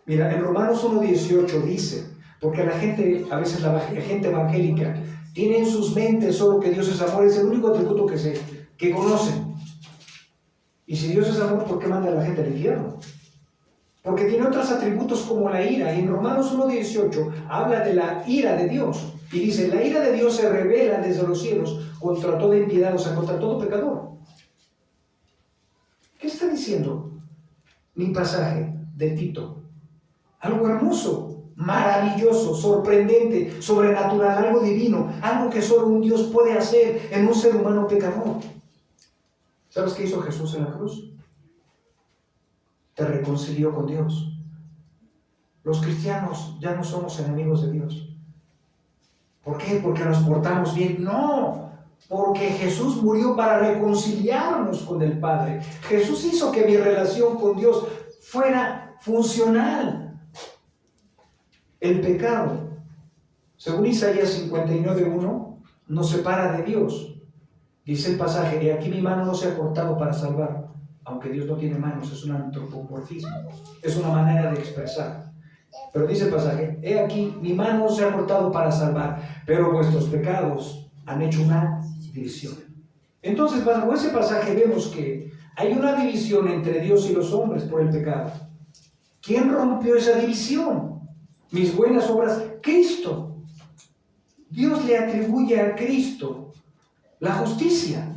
mira, en Romanos 1:18 dice, porque la gente, a veces la gente evangélica, tiene en sus mentes solo que Dios es amor, es el único atributo que conocen. Y si Dios es amor, ¿por qué manda a la gente al infierno? Porque tiene otros atributos como la ira. Y en Romanos 1:18 habla de la ira de Dios. Y dice, la ira de Dios se revela desde los cielos contra toda impiedad, o sea, contra todo pecador. ¿Qué está diciendo mi pasaje de Tito? Algo hermoso, maravilloso, sorprendente, sobrenatural, algo divino, algo que solo un Dios puede hacer en un ser humano pecador. ¿Sabes qué hizo Jesús en la cruz? Te reconcilió con Dios. Los cristianos ya no somos enemigos de Dios. ¿Por qué? ¿Porque nos portamos bien? No, porque Jesús murió para reconciliarnos con el Padre. Jesús hizo que mi relación con Dios fuera funcional. El pecado, según Isaías 59:1, nos separa de Dios. Dice el pasaje, y aquí mi mano no se ha cortado para salvar, aunque Dios no tiene manos, es un antropomorfismo, es una manera de expresar. Pero dice el pasaje, he aquí mi mano no se ha cortado para salvar, pero vuestros pecados han hecho una división. Entonces, bajo ese pasaje vemos que hay una división entre Dios y los hombres por el pecado. ¿Quién rompió esa división? Mis buenas obras, Cristo. Dios le atribuye a Cristo la justicia.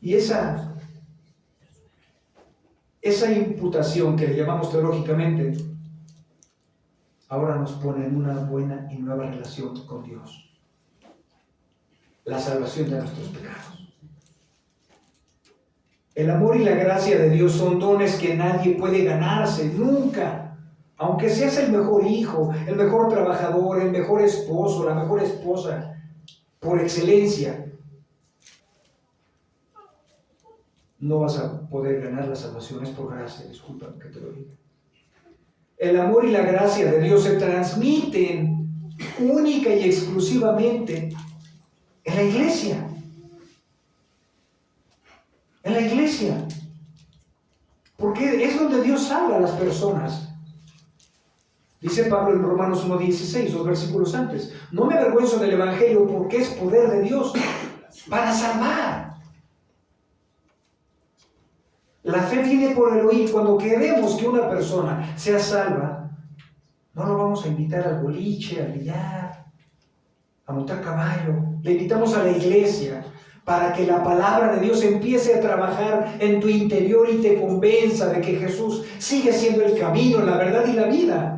Y esa imputación que le llamamos teológicamente, ahora nos pone en una buena y nueva relación con Dios. La salvación de nuestros pecados. El amor y la gracia de Dios son dones que nadie puede ganarse, nunca. Aunque seas el mejor hijo, el mejor trabajador, el mejor esposo, la mejor esposa, por excelencia, no vas a poder ganar la salvación, es por gracia, disculpa que te lo diga. El amor y la gracia de Dios se transmiten única y exclusivamente en la iglesia. En la iglesia. Porque es donde Dios salva a las personas. Dice Pablo en Romanos 1:16, 2 versículos antes, no me avergüenzo del evangelio porque es poder de Dios para salvar. La fe viene por el oír. Cuando queremos que una persona sea salva, no lo vamos a invitar al boliche, al billar, a montar caballo. Le invitamos a la iglesia para que la palabra de Dios empiece a trabajar en tu interior y te convenza de que Jesús sigue siendo el camino, la verdad y la vida.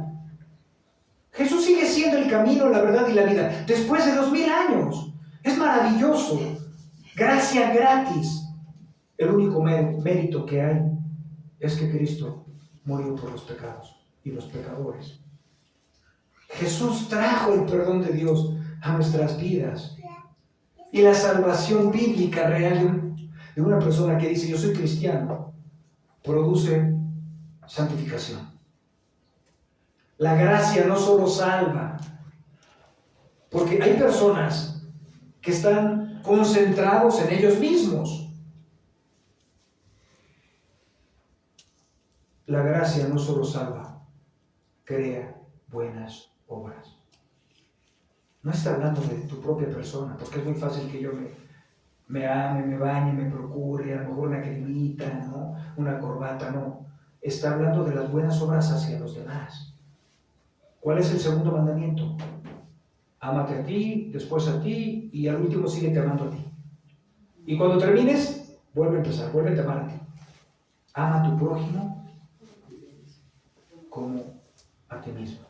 Jesús sigue siendo el camino, la verdad y la vida. Después de 2000 años. Es maravilloso. Gracia gratis. El único mérito que hay es que Cristo murió por los pecados y los pecadores. Jesús trajo el perdón de Dios a nuestras vidas. Y la salvación bíblica real de una persona que dice yo soy cristiano produce santificación. La gracia no solo salva, porque hay personas que están concentrados en ellos mismos. La gracia no solo salva, crea buenas obras. No está hablando de tu propia persona, porque es muy fácil que yo me ame, me bañe, me procure, a lo mejor una cremita, ¿no? Una corbata, no. Está hablando de las buenas obras hacia los demás. ¿Cuál es el segundo mandamiento? Ámate a ti, después a ti y al último síguete amando a ti. Y cuando termines, vuelve a empezar, vuelve a amar a ti. Ama a tu prójimo como a ti mismo.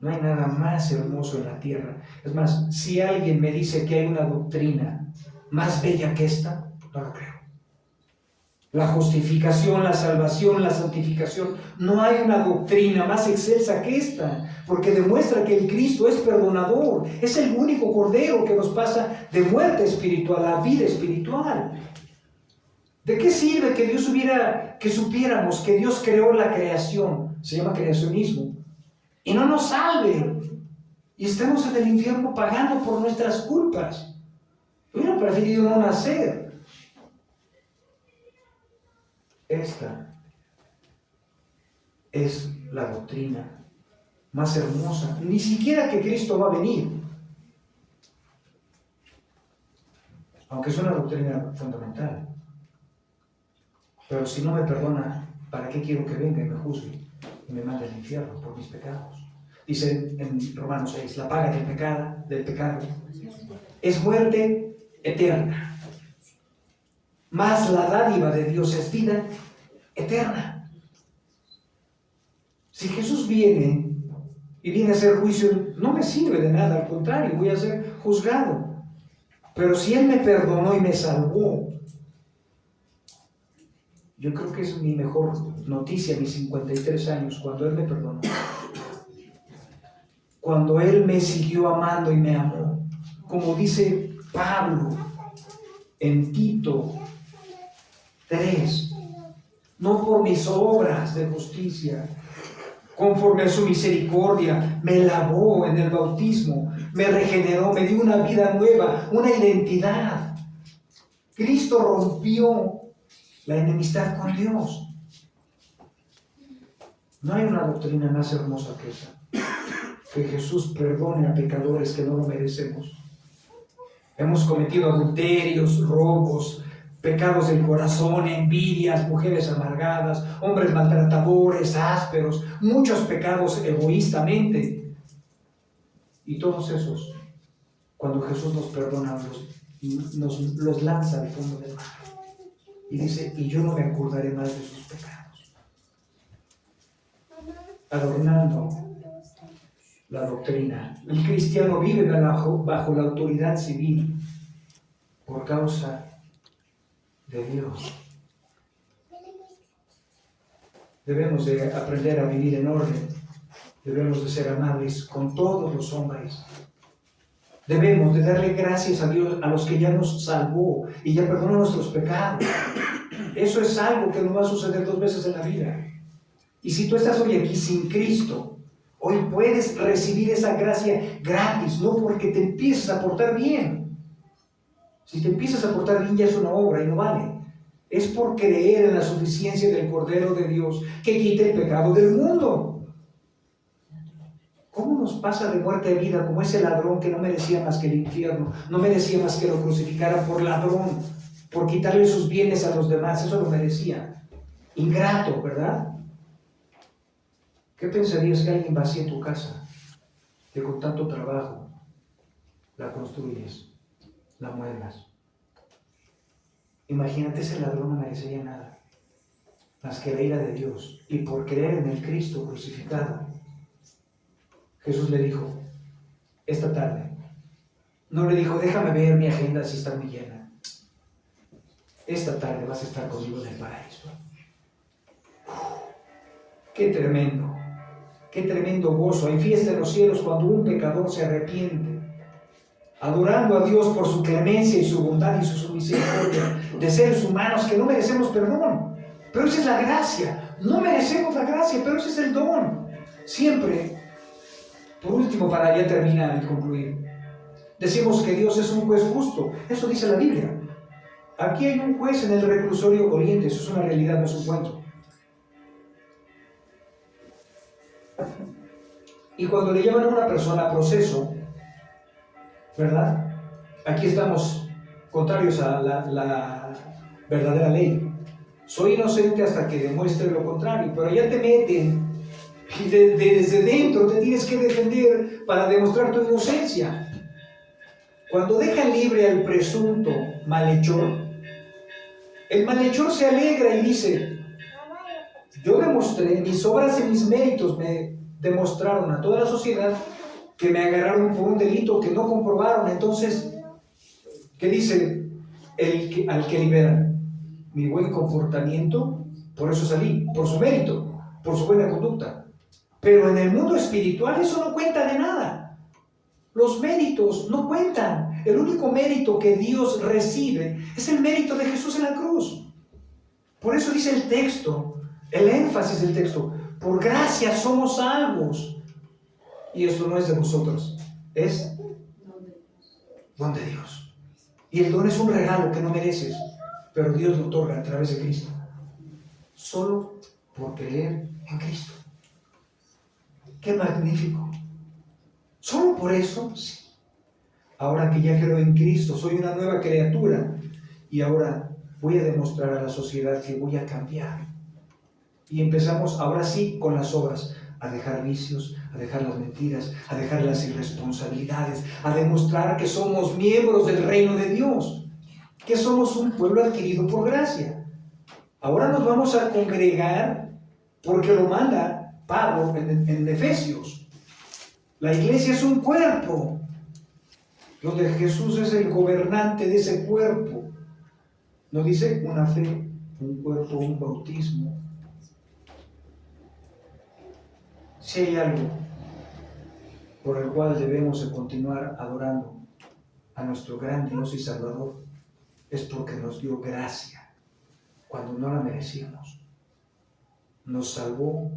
No hay nada más hermoso en la tierra. Es más, si alguien me dice que hay una doctrina más bella que esta, no lo creo. La justificación, la salvación, la santificación. No hay una doctrina más excelsa que esta, porque demuestra que el Cristo es perdonador. Es el único cordero que nos pasa de muerte espiritual a vida espiritual. ¿De qué sirve que supiéramos que Dios creó la creación? Se llama creacionismo. Y no nos salve. Y estemos en el infierno pagando por nuestras culpas. Hubiera preferido no nacer. Esta es la doctrina más hermosa. Ni siquiera que Cristo va a venir. Aunque es una doctrina fundamental. Pero si no me perdona, ¿para qué quiero que venga y me juzgue y me mande al infierno por mis pecados? Dice en Romanos 6, la paga del pecado es muerte eterna. Mas la dádiva de Dios es vida eterna. Si Jesús viene y viene a hacer juicio, no me sirve de nada, al contrario, voy a ser juzgado. Pero si Él me perdonó y me salvó, yo creo que es mi mejor noticia, mis 53 años, cuando Él me perdonó. Cuando Él me siguió amando y me amó. Como dice Pablo en Tito 3, no por mis obras de justicia, conforme a su misericordia, me lavó en el bautismo, me regeneró, me dio una vida nueva, una identidad. Cristo rompió la enemistad con Dios. No hay una doctrina más hermosa que esa, que Jesús perdone a pecadores que no lo merecemos. Hemos cometido adulterios, robos, pecados del corazón, envidias, mujeres amargadas, hombres maltratadores, ásperos, muchos pecados egoístamente. Y todos esos, cuando Jesús nos perdona, nos los lanza al fondo del mar. Y dice, y yo no me acordaré más de sus pecados. Adornando la doctrina. El cristiano vive bajo la autoridad civil por causa de Dios. Debemos de aprender a vivir en orden. Debemos de ser amables con todos los hombres. Debemos de darle gracias a Dios, a los que ya nos salvó y ya perdonó nuestros pecados. Eso es algo que no va a suceder 2 veces en la vida. Y si tú estás hoy aquí sin Cristo, hoy puedes recibir esa gracia gratis, no porque te empieces a portar bien. Si te empiezas a portar bien ya es una obra y no vale. Es por creer en la suficiencia del Cordero de Dios que quita el pecado del mundo. ¿Cómo nos pasa de muerte a vida como ese ladrón que no merecía más que el infierno, no merecía más que lo crucificaran por ladrón? por quitarle sus bienes a los demás. Eso lo merecía. Ingrato, ¿verdad? ¿Qué pensarías que alguien vacíe tu casa, que con tanto trabajo la construyes, la muevas? Imagínate, ese ladrón no merecería nada más que la ira de Dios. Y por creer en el Cristo crucificado, Jesús le dijo, esta tarde, no le dijo, déjame ver mi agenda si está muy llena. Esta tarde vas a estar conmigo en el paraíso. Qué tremendo gozo. Hay fiesta en los cielos cuando un pecador se arrepiente, adorando a Dios por su clemencia y su bondad y su misericordia de seres humanos que no merecemos perdón. Pero esa es la gracia. No merecemos la gracia, pero ese es el don. Siempre, por último, para ya terminar y concluir, decimos que Dios es un juez justo. Eso dice la Biblia. Aquí hay un juez en el reclusorio Oriente. Eso es una realidad, no es un cuento. Y cuando le llevan a una persona a proceso, ¿verdad? Aquí estamos contrarios a la verdadera ley. Soy inocente hasta que demuestre lo contrario, pero ya te meten y desde dentro te tienes que defender para demostrar tu inocencia. Cuando dejan libre al presunto malhechor, el malhechor se alegra y dice, yo demostré, mis obras y mis méritos me demostraron a toda la sociedad que me agarraron por un delito que no comprobaron. Entonces, ¿qué dice al que liberan? Mi buen comportamiento, por eso salí, por su mérito, por su buena conducta. Pero en el mundo espiritual eso no cuenta de nada. Los méritos no cuentan. El único mérito que Dios recibe es el mérito de Jesús en la cruz. Por eso dice el texto, el énfasis del texto, por gracia somos salvos. Y esto no es de vosotros, es don de Dios. Y el don es un regalo que no mereces, pero Dios lo otorga a través de Cristo. Solo por creer en Cristo. ¡Qué magnífico! Solo por eso, sí. Ahora que ya creo en Cristo, soy una nueva criatura. Y ahora voy a demostrar a la sociedad que voy a cambiar. Y empezamos ahora sí con las obras. A dejar vicios, a dejar las mentiras, a dejar las irresponsabilidades, a demostrar que somos miembros del reino de Dios, que somos un pueblo adquirido por gracia. Ahora nos vamos a congregar porque lo manda Pablo en Efesios. La iglesia es un cuerpo, donde Jesús es el gobernante de ese cuerpo. No dice una fe, un cuerpo, un bautismo. Si hay algo por el cual debemos de continuar adorando a nuestro gran Dios y Salvador, es porque nos dio gracia cuando no la merecíamos. Nos salvó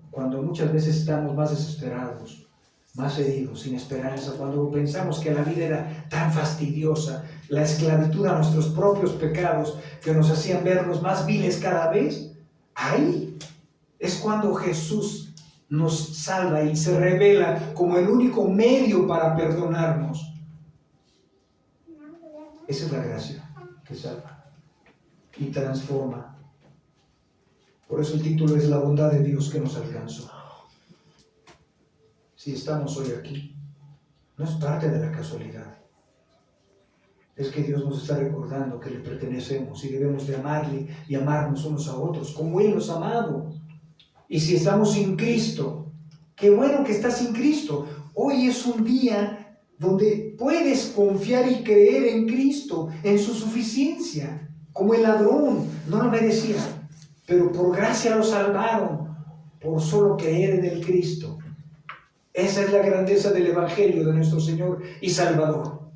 cuando muchas veces estamos más desesperados, más heridos, sin esperanza, cuando pensamos que la vida era tan fastidiosa, la esclavitud a nuestros propios pecados que nos hacían vernos más viles cada vez. Ahí es cuando Jesús nos salva y se revela como el único medio para perdonarnos. Esa es la gracia que salva y transforma. Por eso el título es La bondad de Dios que nos alcanzó. Si estamos hoy aquí, no es parte de la casualidad. Es que Dios nos está recordando que le pertenecemos y debemos de amarle y amarnos unos a otros como Él nos ha amado. Y si estamos sin Cristo, qué bueno que estás sin Cristo. Hoy es un día donde puedes confiar y creer en Cristo, en su suficiencia. Como el ladrón, no lo merecía, pero por gracia lo salvaron, por solo creer en el Cristo. Esa es la grandeza del Evangelio de nuestro Señor y Salvador.